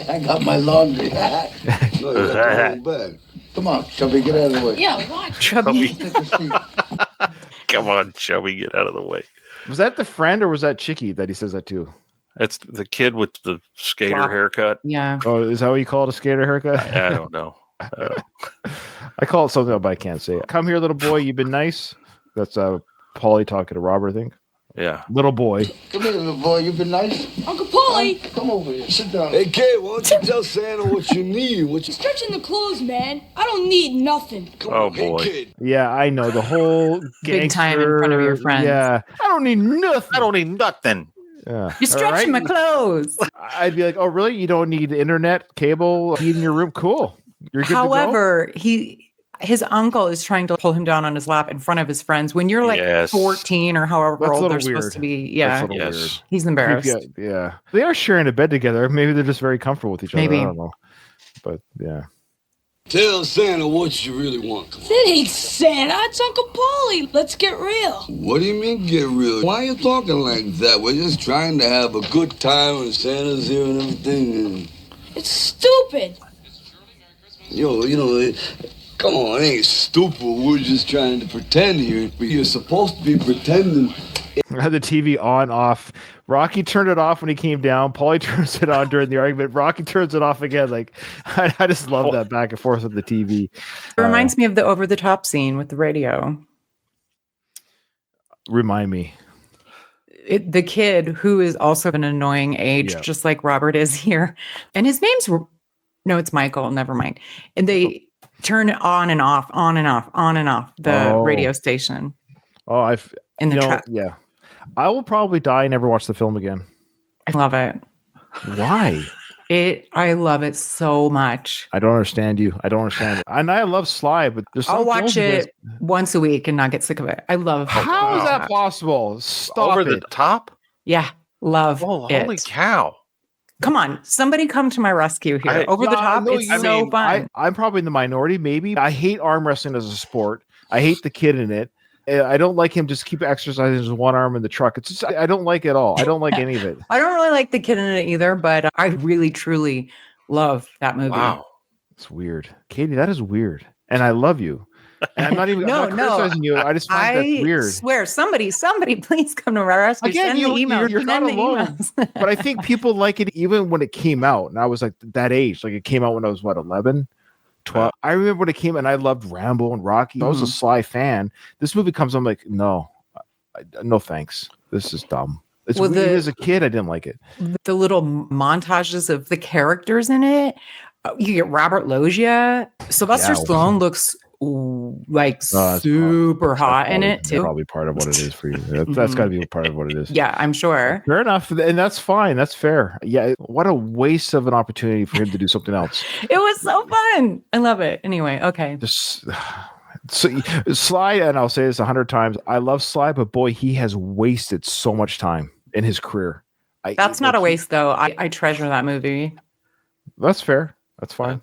I got my laundry. No, you got the wrong bag. Come on, Chubby, get out of the way. Yeah, why? Chubby. Take a seat. Come on, Chubby, get out of the way. Was that the friend or was that Chicky that he says that to? That's the kid with the skater Flop. haircut. Yeah. Oh, is that what you call it, a skater haircut? I don't know. I call it something, but I can't say it. Come here, little boy. You've been nice. That's Paulie talking to Robert, I think. Yeah. Little boy. Come here, little boy. You been nice? Uncle Paulie, Come over here. Sit down. Hey, kid, why don't you tell Santa what you need? stretching the clothes, man. I don't need nothing. Come Oh, on, hey, boy. kid. Yeah, I know. The whole Big time in front of your gangster- friends. Yeah. I don't need nothing. I don't need nothing. Yeah. You're stretching my clothes. I'd be like, oh, really? You don't need internet, cable, heat in your room? Cool. You're good However, his uncle is trying to pull him down on his lap in front of his friends when you're like Yes. 14 or however That's a old little they're supposed weird. to be. That's Yeah. a little Yes. weird. He's embarrassed. Yeah. They are sharing a bed together. Maybe they're just very comfortable with each other. Maybe. I don't know. But yeah. Tell Santa what you really want. Come on. That ain't Santa. It's Uncle Paulie. Let's get real. What do you mean get real? Why are you talking like that? We're just trying to have a good time and Santa's here and everything. And, It's stupid. come on, it ain't stupid. We're just trying to pretend here. But you're supposed to be pretending. I had the TV on, off. Rocky turned it off when he came down. Paulie turns it on during the argument. Rocky turns it off again. Like, I just love that back and forth with the TV. It reminds me of the over the top scene with the radio. Remind me. The kid who is also an annoying age, Yeah. just like Robert is here. And his name's, no, it's Michael. Never mind. And they turn it on and off the Oh. radio station Oh, I've in the truck. yeah. I will probably die and never watch the film again. I love it. Why? I love it so much. I don't understand you. I don't understand it. And I love Sly, but there's some I'll watch films you guys- it once a week and not get sick of it. I love How is that possible? Stop Over it. the top? Yeah, love Oh, it. holy cow. Come on, somebody come to my rescue here. Over the top, no, it's I so mean, fun. I'm probably in the minority, maybe. I hate arm wrestling as a sport. I hate the kid in it. I don't like him just keep exercising his one arm in the truck. It's just, I don't like it all. I don't like any of it. I don't really like the kid in it either, but I really, truly love that movie. Wow. It's weird. Katie, that is weird. And I love you. And I'm not even No, I'm not criticizing you. I just find that I weird. swear, somebody, please come to my rescue. Again, Send the emails. you're not Send the alone. emails. But I think people like it even when it came out. And I was like that age. Like it came out when I was, 11? 12. I remember when it came and I loved Rambo and Rocky. I was a Sly fan. This movie comes, I'm like, no, no thanks. This is dumb. It's Well, weird. As a kid, I didn't like it. The little montages of the characters in it. You get Robert Loggia. Sylvester Yeah. Stallone looks like that's super hot in Probably- it too. Probably part of what it is for you. That's got to be part of what it is. Yeah, I'm sure. Fair enough. And that's fine. That's fair. Yeah. What a waste of an opportunity for him to do something else. It was so fun. I love it. Anyway, okay. Just so Sly, and I'll say this 100 times. I love Sly, but boy, he has wasted so much time in his career. That's not a waste, though. I treasure that movie. That's fair. That's fine.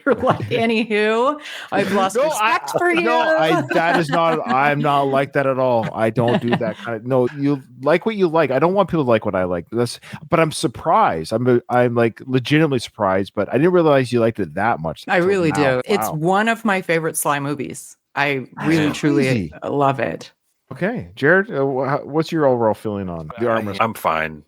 You're like, anywho, I've lost respect for you. That is not. I'm not like that at all. I don't do that kind of. No, you like what you like. I don't want people to like what I like. But I'm surprised. I'm like legitimately surprised. But I didn't realize you liked it that much. I really do. Wow. It's one of my favorite Sly movies. I really, truly love it. Okay, Jared, what's your overall feeling on the arm wrestling? I'm fine.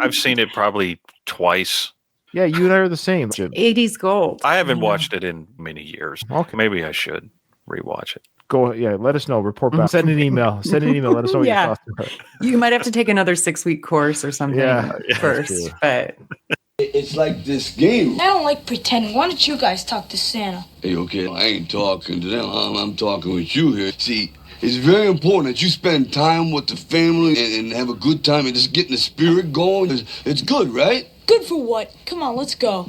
I've seen it probably twice. Yeah, you and I are the same. 80s gold. I haven't watched it in many years. Okay. Maybe I should. rewatch it. Go, yeah, let us know. Report back. Send an email. Let us know what Yeah. your thoughts are. You might have to take another 6-week course or something That's first, true. but It's like this game. I don't like pretending. Why don't you guys talk to Santa? Hey, okay, I ain't talking to them. I'm talking with you here. See, it's very important that you spend time with the family and have a good time and just getting the spirit going. It's good, right? Good for what? Come on, let's go.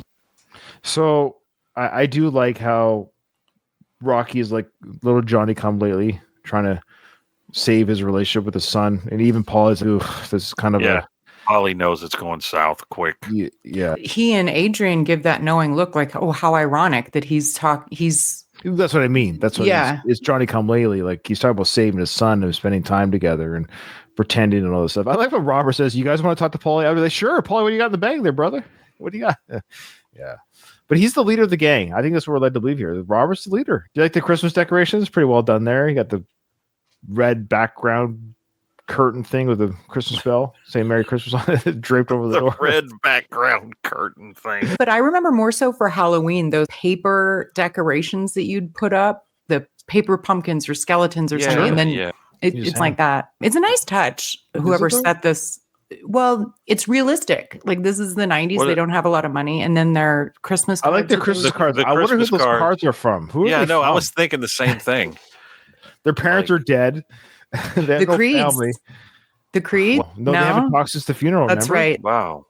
So I do like how Rocky is like little Johnny come lately, trying to save his relationship with his son, and even Paul is. This is kind of Paulie knows it's going south quick. Yeah. he and Adrian give that knowing look, like, oh, how ironic that he's That's what I mean. That's what it's Johnny come lately. Like he's talking about saving his son and spending time together and pretending and all this stuff. I like when Robert says, "You guys want to talk to Paulie?" I'd be like, "Sure, Paulie. What do you got in the bag there, brother? What do you got?" Yeah. But he's the leader of the gang. I think that's what we're led to believe here. Robert's the leader. Do you like the Christmas decorations? Pretty well done there. You got the red background curtain thing with the Christmas bell saying Merry Christmas on it draped over the door. Red background curtain thing. But I remember more so for Halloween, those paper decorations that you'd put up, the paper pumpkins or skeletons or something. And then it's like that. It's a nice touch. Whoever set this, well, it's realistic. Like this is the 90s. They don't have a lot of money. And then their Christmas cards. I like the Christmas cards. I wonder who those cards are from. Who are they from? I was thinking the same thing. Their parents are dead. They have the no Creeds. family. The Creed? Well, no, they haven't talked since the funeral. That's remember? right. Wow.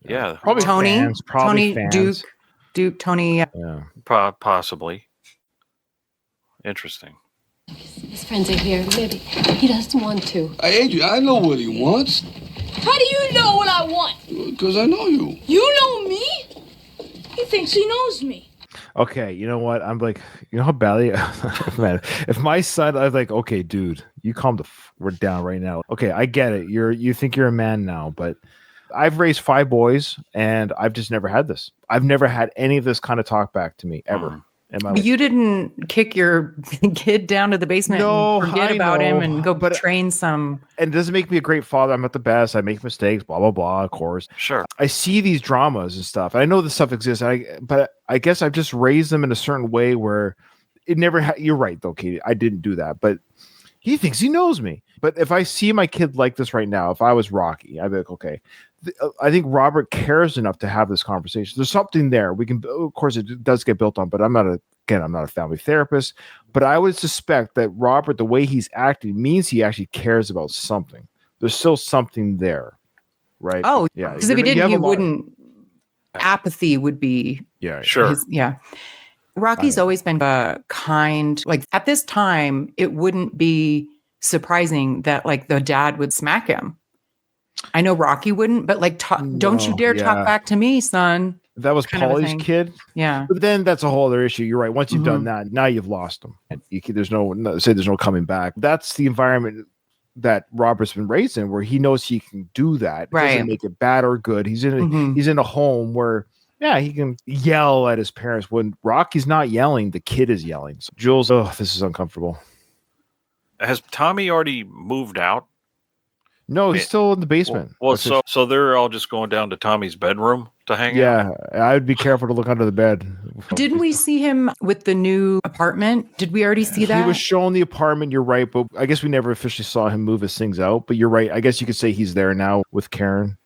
Yeah. Probably Tony. fans, probably Tony, fans. Duke, Tony. Yeah. Possibly. Interesting. His friends are here. Maybe he doesn't want to. Hey, Adrian, I know what he wants. How do you know what I want? Because I know you. You know me? He thinks he knows me. Okay, you know what? I'm like, you know how badly, man. If my son, I was like, okay, dude, you calm we're down right now. Okay, I get it. You think you're a man now, but I've raised 5 boys, and I've just never had this. I've never had any of this kind of talk back to me ever. But you didn't kick your kid down to the basement and forget about him and go train some. And it doesn't make me a great father. I'm not the best. I make mistakes, blah, blah, blah, of course. Sure. I see these dramas and stuff. I know this stuff exists, but I guess I've just raised them in a certain way where it never you're right, though, Katie. I didn't do that. But he thinks he knows me. But if I see my kid like this right now, if I was Rocky, I'd be like, okay. I think Robert cares enough to have this conversation. There's something there. We can, of course, it does get built on, but I'm not a family therapist, but I would suspect that Robert, the way he's acting means he actually cares about something. There's still something there, right? Oh, yeah. Because if he didn't, he wouldn't. Apathy would be. Yeah, sure. Rocky's always been kind. Like at this time, it wouldn't be surprising that like the dad would smack him. I know Rocky wouldn't, but like, don't you dare talk back to me, son. That was Paulie's kid. Yeah. But then that's a whole other issue. You're right. Once you've done that, now you've lost them. There's no coming back. That's the environment that Robert's been raised in, where he knows he can do that. It doesn't make it bad or good. He's in a home where, he can yell at his parents. When Rocky's not yelling, the kid is yelling. So Jules, this is uncomfortable. Has Tommy already moved out? No, he's still in the basement. Well, so they're all just going down to Tommy's bedroom to hang out? Yeah, I would be careful to look under the bed. Didn't we see him with the new apartment? Did we already see that? He was shown the apartment, you're right, but I guess we never officially saw him move his things out. But you're right. I guess you could say he's there now with Karen.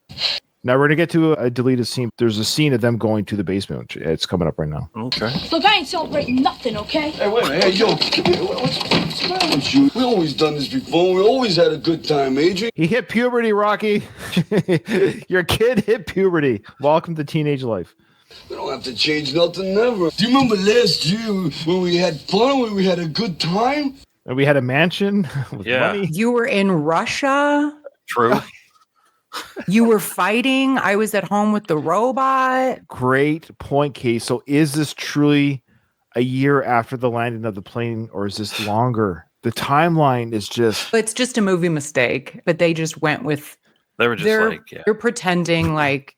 Now we're going to get to a deleted scene. There's a scene of them going to the basement. It's coming up right now. Okay. Look, I ain't celebrating nothing, okay? Hey, wait a minute. Hey, yo, come here. What's the matter with you? We always done this before. We always had a good time, Adrian. He hit puberty, Rocky. Your kid hit puberty. Welcome to teenage life. We don't have to change nothing, never. Do you remember last year when we had fun, when we had a good time? And we had a mansion with money. You were in Russia. True. You were fighting. I was at home with the robot. Great point, Kate. So is this truly a year after the landing of the plane, or is this longer? The timeline is just... It's just a movie mistake, but they just went with... They were just they're pretending like...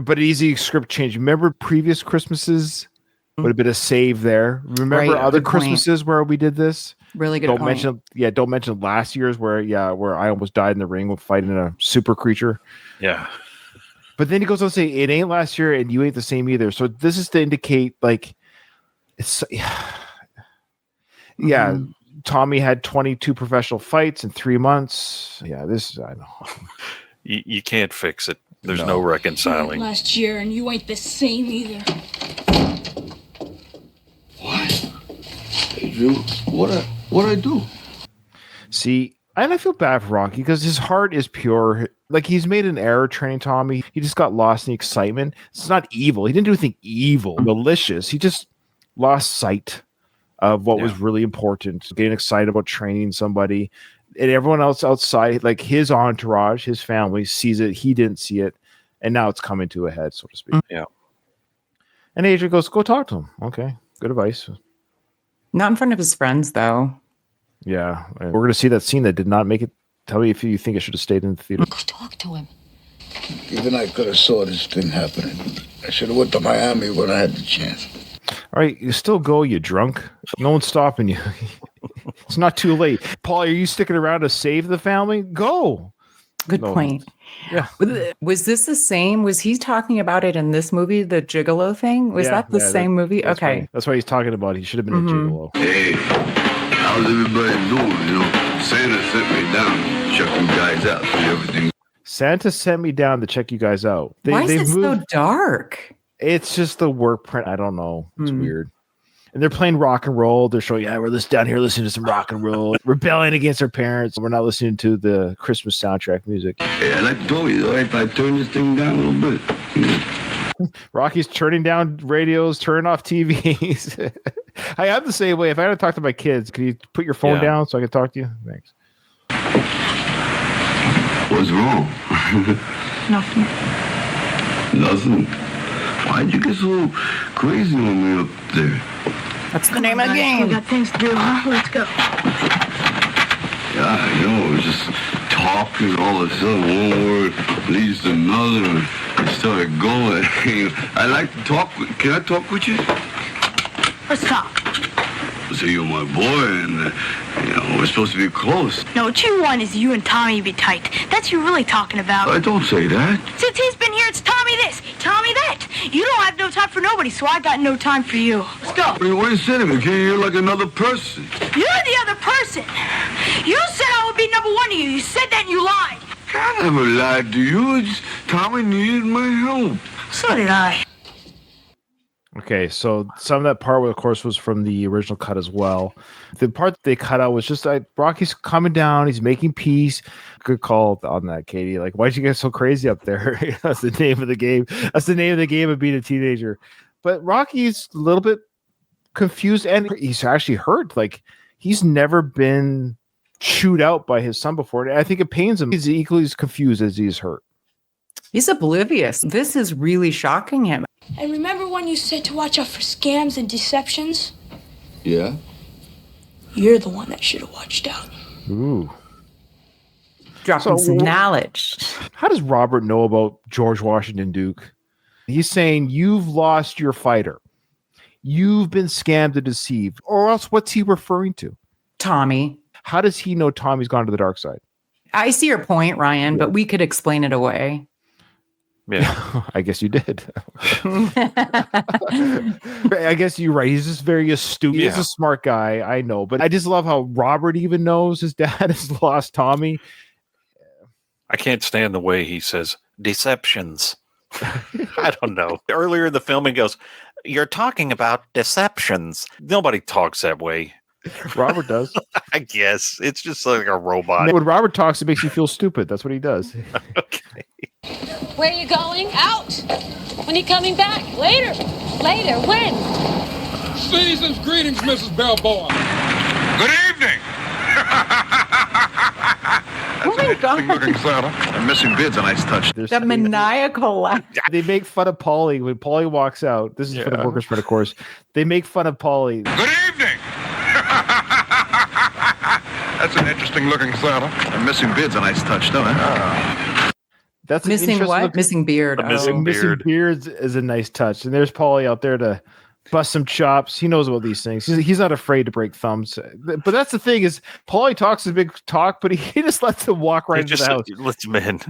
But easy script change. Remember previous Christmases? Would have been a save there. Remember other Christmases where we did this? Really good point. Don't mention last year's where I almost died in the ring with fighting a super creature. Yeah. But then he goes on to say, it ain't last year and you ain't the same either. So this is to indicate like it's Yeah. Mhm. Tommy had 22 professional fights in 3 months. Yeah, I know. You can't fix it. There's no reconciling. Last year, and you ain't the same either. What? Hey, Drew, what I do? See, and I feel bad for Rocky because his heart is pure. Like, he's made an error training Tommy. He just got lost in the excitement. It's not evil. He didn't do anything evil, malicious. He just lost sight of what was really important. Getting excited about training somebody. And everyone else outside, like his entourage, his family, sees it. He didn't see it. And now it's coming to a head, so to speak. Yeah. And Adrian goes, go talk to him. Okay. Good advice. Not in front of his friends, though. Yeah. And we're going to see that scene that did not make it. Tell me if you think it should have stayed in the theater. Go talk to him. Even I could have saw this thing happening. I should have went to Miami when I had the chance. All right, you still go, you drunk. No one's stopping you. It's not too late. Paul, are you sticking around to save the family? Go. Good point. Yeah. Was this the same? Was he talking about it in this movie, the Gigolo thing? Was that the same movie? That's Okay. funny. That's why he's talking about. He should have been a gigolo. Hey, how's everybody doing? You know, Santa sent me down to check you guys out. See everything. Santa sent me down to check you guys out. Why is it so dark? It's just the work print. I don't know. It's weird. And they're playing rock and roll. They're showing, we're down here listening to some rock and roll, rebelling against our parents. We're not listening to the Christmas soundtrack music. Hey, I like to tell you, though, if I turn this thing down a little bit. Rocky's turning down radios, turning off TVs. I am the same way. If I had to talk to my kids, could you put your phone down so I can talk to you? Thanks. What's wrong? Nothing. Nothing. Why'd you get so crazy on me up there? That's the name of the game. We got things to do, huh? Let's go. Yeah, I know. Just talking all of a sudden, one word leads to another, and I started going. I like to talk. Can I talk with you? Let's talk. So you're my boy, and we're supposed to be close. No, what you want is you and Tommy be tight. That's what you're really talking about. I don't say that. Since he's been here, it's Tommy this, Tommy that. You don't have no time for nobody, so I got no time for you. Let's go. What are you saying to me? You're like another person. You're the other person. You said I would be number one to you. You said that and you lied. I never lied to you. Tommy needed my help. So did I. Okay, so some of that part, of course, was from the original cut as well. The part that they cut out was just like Rocky's coming down, he's making peace. Good call on that, Katie. Like, why'd you get so crazy up there? That's the name of the game. That's the name of the game of being a teenager. But Rocky's a little bit confused, and he's actually hurt. Like, he's never been chewed out by his son before. And I think it pains him. He's equally as confused as he's hurt. He's oblivious. This is really shocking him. And remember when you said to watch out for scams and deceptions? Yeah? You're the one that should have watched out. Ooh. Dropping some knowledge. How does Robert know about George Washington Duke? He's saying, you've lost your fighter. You've been scammed and deceived. Or else what's he referring to? Tommy. How does he know Tommy's gone to the dark side? I see your point, Ryan, but we could explain it away. Yeah, I guess you did. I guess you're right. He's just very astute. He's a smart guy. I know, but I just love how Robert even knows his dad has lost Tommy. I can't stand the way he says deceptions. I don't know. Earlier in the film, he goes, "You're talking about deceptions." Nobody talks that way. Robert does. I guess it's just like a robot. When Robert talks, it makes you feel stupid. That's what he does. Okay. Where are you going? Out. When are you coming back? Later. Later. When? Season's greetings, Mrs. Balboa. Good evening. Oh my God. Looking Santa. I'm missing bids, a nice touch. The maniacal laugh. They make fun of Paulie when Paulie walks out. This is for the workers' part, of course. They make fun of Paulie. Good evening. That's an interesting looking Santa. I'm missing bids, a nice touch, don't I? That's an Missing interesting what? look- Missing beard. Missing beard. beards is a nice touch. And there's Paulie out there to bust some chops. He knows about these things. He's not afraid to break thumbs. But that's the thing is, Paulie talks a big talk, but he just lets them walk right into the house. Lets him in.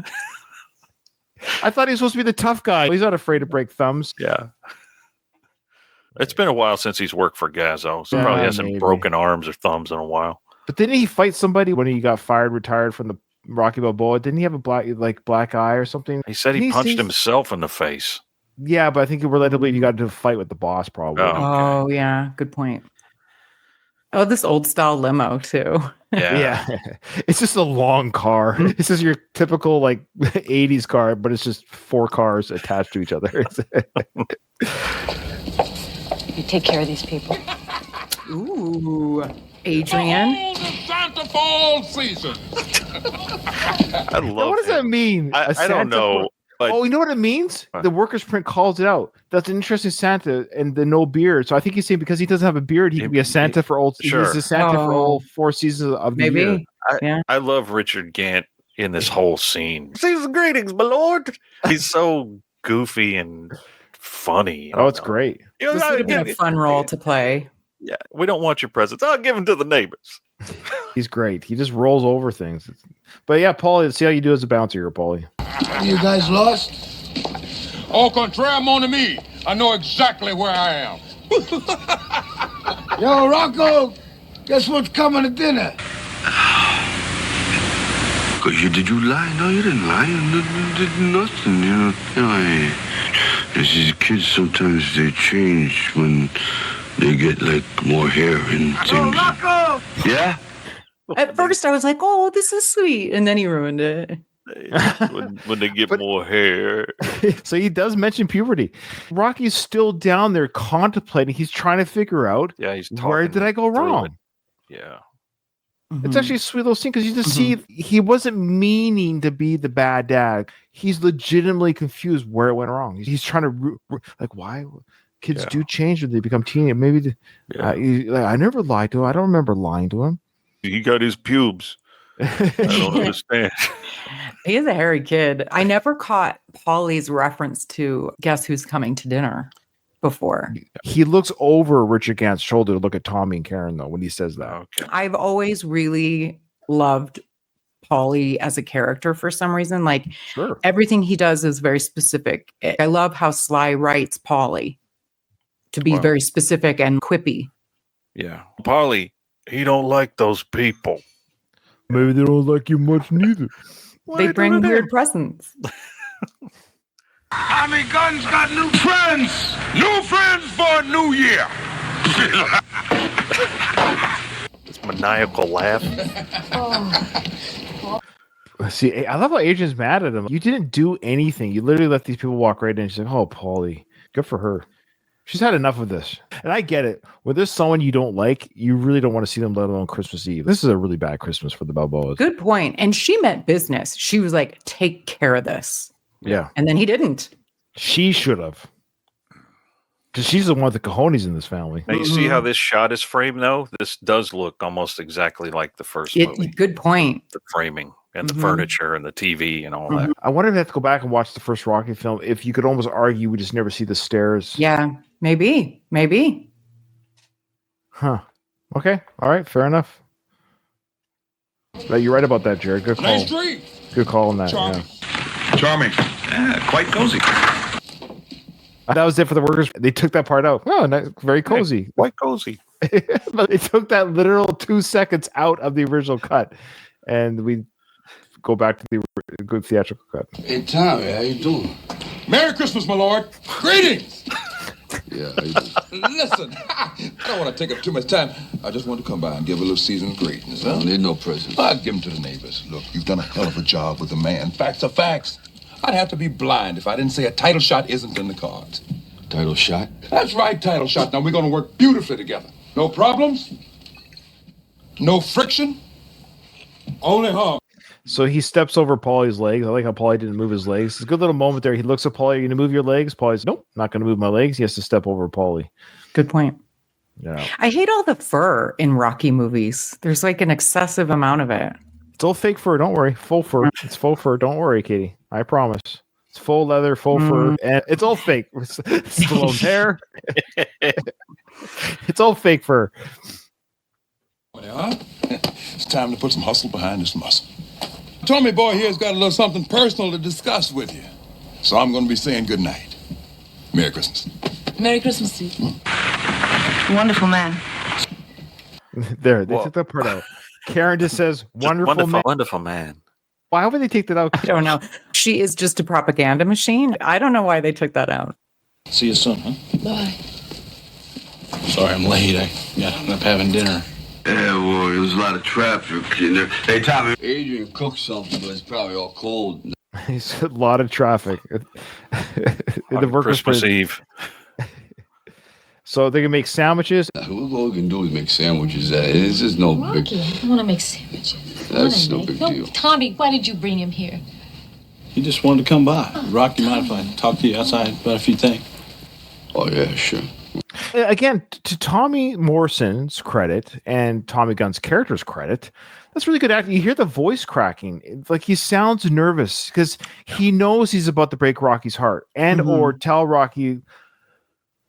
I thought he was supposed to be the tough guy. He's not afraid to break thumbs. Yeah. It's been a while since he's worked for Gazzo, so Yeah, probably hasn't maybe. broken arms or thumbs in a while. But didn't he fight somebody when he got retired from the Rocky Balboa? Didn't he have a black eye or something? He said he punched himself in the face. Yeah, but I think relatively he got into a fight with the boss, probably. Oh, yeah. Good point. Oh, this old style limo too. Yeah. It's just a long car. It's just your typical 80s car, but it's just 4 cars attached to each other. You take care of these people. Ooh, Adrian. It's the Santa Fall season. I love What does that mean? I don't know. But you know what it means? The workers' print calls it out. That's an interesting Santa and the no beard. So I think he's saying because he doesn't have a beard, he can be a Santa for all. Sure. He's a Santa for all 4 seasons of the year. Yeah. I love Richard Gant in this whole scene. Season's greetings, my lord. He's so goofy and funny. Oh, it's great. This would have been a fun role to play. Yeah, we don't want your presents. I'll give them to the neighbors. He's great. He just rolls over things. But yeah, Paulie, let's see how you do as a bouncer here, Paulie. You guys lost? Au contraire, mon ami. I know exactly where I am. Yo, Rocco, guess what's coming to dinner? Did you lie? No, you didn't lie. You did nothing, these kids, sometimes they change when they get, more hair and things. Yo, Rocco! Yeah? At first, I was like, "Oh, this is sweet," and then he ruined it. when they get more hair. So he does mention puberty. Rocky's still down there contemplating. He's trying to figure out, he's where did I go wrong? Yeah. It's actually a sweet little scene because you just see he wasn't meaning to be the bad dad. He's legitimately confused where it went wrong. He's trying to why kids do change when they become teenagers. Maybe I never lied to him. I don't remember lying to him. He got his pubes. I don't understand. He is a hairy kid. I never caught Paulie's reference to Guess Who's Coming to Dinner before. He looks over Richard Gant's shoulder to look at Tommy and Karen, though, when he says that. Okay. I've always really loved Paulie as a character for some reason. Everything he does is very specific. I love how Sly writes Paulie to be very specific and quippy. Yeah. Paulie, he don't like those people. Maybe they don't like you much neither. They bring weird presents. Tommy Gunn's got new friends. New friends for a new year. This maniacal laugh. See, I love how Adrian's mad at him. You didn't do anything. You literally let these people walk right in. She's like, "Oh, Paulie, good for her. She's had enough of this." And I get it. When there's someone you don't like, you really don't want to see them, let alone Christmas Eve. This is a really bad Christmas for the Balboas. Good point. And she meant business. She was like, "Take care of this." Yeah. And then he didn't. She should have. Because she's the one with the cojones in this family. Now, you see how this shot is framed, though? This does look almost exactly like the first movie. Good point. The framing and the furniture and the TV and all that. I wonder if I have to go back and watch the first Rocky film. If you could almost argue we just never see the stairs. Yeah, maybe. Huh. Okay. All right. Fair enough. But you're right about that, Jared. Good call. Nice street. Good call on that. Charming. Yeah. Charming. Quite cozy. That was it for the workers. They took that part out. Oh, nice, very cozy. Quite cozy. But they took that literal 2 seconds out of the original cut. And we go back to the good theatrical cut. Hey, Tommy, how you doing? Merry Christmas, my lord. Greetings. Yeah, how you doing? Listen, I don't want to take up too much time. I just want to come by and give a little seasoned greetings. I don't need no presents. I'll give them to the neighbors. Look, you've done a hell of a job with the man. Facts are facts. I'd have to be blind if I didn't say a title shot isn't in the cards. Title shot? That's right, title shot. Now we're going to work beautifully together. No problems. No friction. Only harm. So he steps over Paulie's legs. I like how Paulie didn't move his legs. It's a good little moment there. He looks at Paulie. Are you going to move your legs? Paulie's, nope, not going to move my legs. He has to step over Paulie. Good point. Yeah. I hate all the fur in Rocky movies. There's like an excessive amount of it. It's all fake fur. Don't worry. Full fur. It's faux fur. Don't worry, Katie. I promise. It's full leather, full fur, and it's all fake. Stallone's hair. It's all fake fur. Yeah, it's time to put some hustle behind this muscle. Tommy boy here's got a little something personal to discuss with you. So I'm going to be saying good night. Merry Christmas. Merry Christmas to you. Wonderful man. There, they took that part out. Karen just says, wonderful man. Wonderful man. Why would they take that out? I don't know. She is just a propaganda machine. I don't know why they took that out. See you soon, huh? Bye. Sorry I'm late. I ended up having dinner. Yeah, well, there was a lot of traffic in there. Hey, Tommy, Adrian cooked something, but it's probably all cold. It's a lot of traffic. The workers' Christmas Eve. So they can make sandwiches. All we can do is make sandwiches. It's just no big... Rocky, I want to make sandwiches. That's no big deal. Tommy, why did you bring him here? He just wanted to come by. Rocky, mind if I talk to you outside about a few things? Oh, yeah, sure. Again, to Tommy Morrison's credit and Tommy Gunn's character's credit, that's really good acting. You hear the voice cracking. It's like he sounds nervous because he knows he's about to break Rocky's heart and or tell Rocky,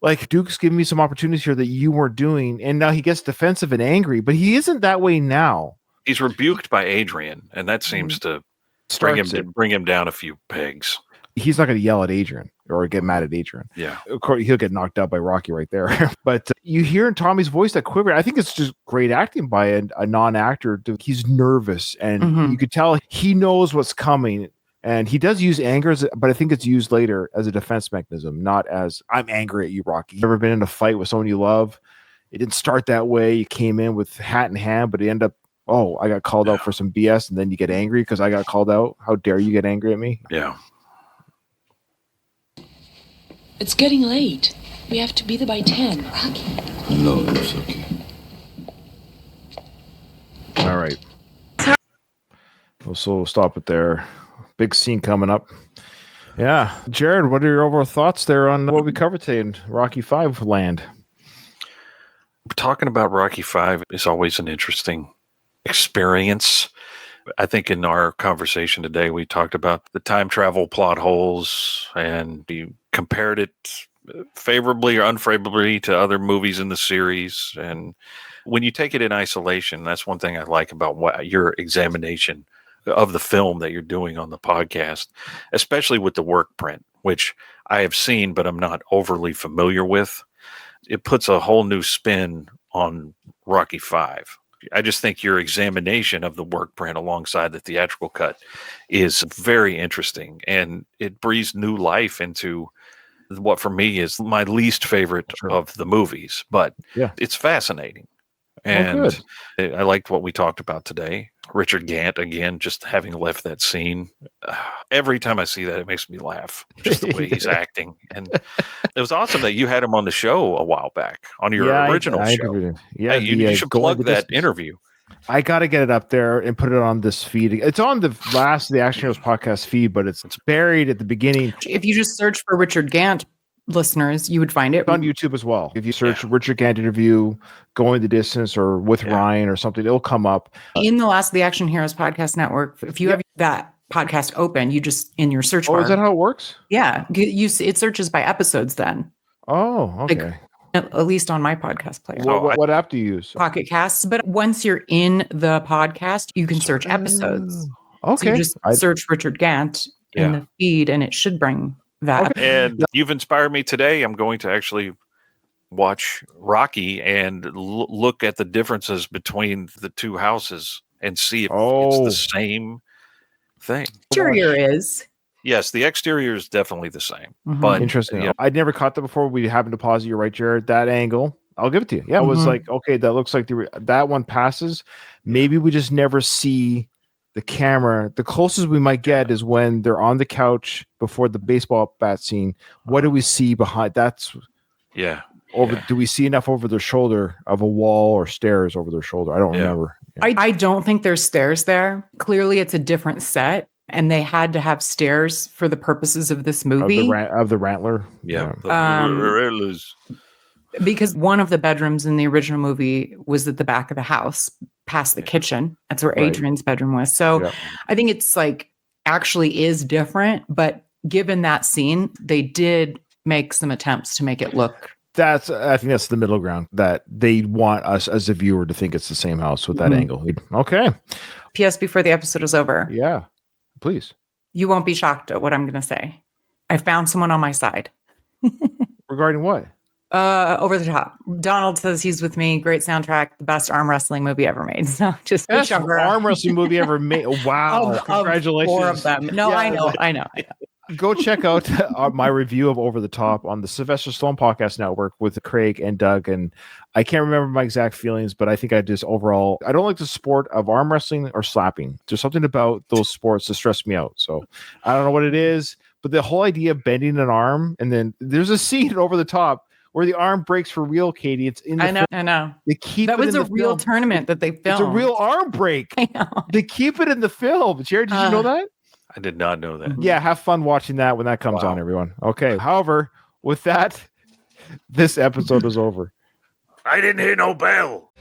like, Duke's giving me some opportunities here that you weren't doing. And now he gets defensive and angry, but he isn't that way now. He's rebuked by Adrian, and that seems to bring him down a few pegs. He's not going to yell at Adrian or get mad at Adrian. Yeah. Of course, he'll get knocked out by Rocky right there. But you hear in Tommy's voice that quiver. I think it's just great acting by a non-actor. He's nervous, and you could tell he knows what's coming. And he does use anger, but I think it's used later as a defense mechanism, not as, I'm angry at you, Rocky. You've ever been in a fight with someone you love? It didn't start that way. You came in with hat in hand, but it ended up, I got called out for some BS, and then you get angry because I got called out. How dare you get angry at me? Yeah. It's getting late. We have to be there by 10. Rocky. No, it's okay. All right. So we'll stop it there. Big scene coming up. Yeah. Jared, what are your overall thoughts there on what we covered today in Rocky 5 land? Talking about Rocky 5 is always an interesting experience. I think in our conversation today, we talked about the time travel plot holes, and you compared it favorably or unfavorably to other movies in the series. And when you take it in isolation, that's one thing I like about your examination of the film that you're doing on the podcast, especially with the work print, which I have seen, but I'm not overly familiar with. It puts a whole new spin on Rocky 5. I just think your examination of the work print alongside the theatrical cut is very interesting, and it breathes new life into what for me is my least favorite of the movies, but it's fascinating. And I liked what we talked about today. Richard Gant, again, just having left that scene. Every time I see that, it makes me laugh, just the way he's acting. And it was awesome that you had him on the show a while back, on your original show. Hey, you should plug that interview. I got to get it up there and put it on this feed. It's on the last of the Action Heroes podcast feed, but it's buried at the beginning. If you just search for Richard Gant, listeners, you would find it. It's on YouTube as well. If you search Richard Gant interview, Going the Distance, or With Ryan or something, it'll come up. In the last of the Action Heroes podcast network, if you have that podcast open, you just, in your search bar. Oh, is that how it works? Yeah. It searches by episodes then. Oh, okay. Like, at least on my podcast player. What app do you use? Pocket Casts. But once you're in the podcast, you can search episodes. Okay. So you just search Richard Gant in the feed, and it should bring that. Okay. And you've inspired me today. I'm going to actually watch Rocky and look at the differences between the two houses and see if it's the same thing. Exterior is. Yes, the exterior is definitely the same. Mm-hmm. But interesting. I'd never caught that before. We happened to pause it. You're right, Jared. That angle, I'll give it to you. Yeah, it was like, okay, that looks like that one passes. Maybe we just never see the camera. The closest we might get is when they're on the couch before the baseball bat scene. What do we see behind? That's do we see enough over their shoulder of a wall or stairs over their shoulder? I don't remember. I don't think there's stairs there. Clearly, it's a different set, and they had to have stairs for the purposes of this movie. Of the Rantler. Yeah. Because one of the bedrooms in the original movie was at the back of the house, past the kitchen. That's where Adrian's bedroom was. So I think it's like actually is different, but given that scene, they did make some attempts to make it look. I think that's the middle ground, that they want us as a viewer to think it's the same house with that angle. Okay. P.S. before the episode is over. Yeah, please. You won't be shocked at what I'm going to say. I found someone on my side. Regarding what? Over the Top. Donald says he's with me. Great soundtrack. The best arm wrestling movie ever made. So just Best arm wrestling movie ever made. Wow. Of Congratulations. 4 of them. No, Yeah. I know. Go check out my review of Over the Top on the Sylvester Stallone Podcast Network with Craig and Doug. And I can't remember my exact feelings, but I think I just overall, I don't like the sport of arm wrestling or slapping. There's something about those sports that stress me out. So I don't know what it is, but the whole idea of bending an arm, and then there's a scene Over the Top where the arm breaks for real, Katie. It's in the I know. They keep that it was in a the real film. tournament that they filmed. It's a real arm break. I know. They keep it in the film. Jared, did you know that? I did not know that. Yeah, have fun watching that when that comes on, everyone. Okay. However, with that, this episode is over. I didn't hear no bell.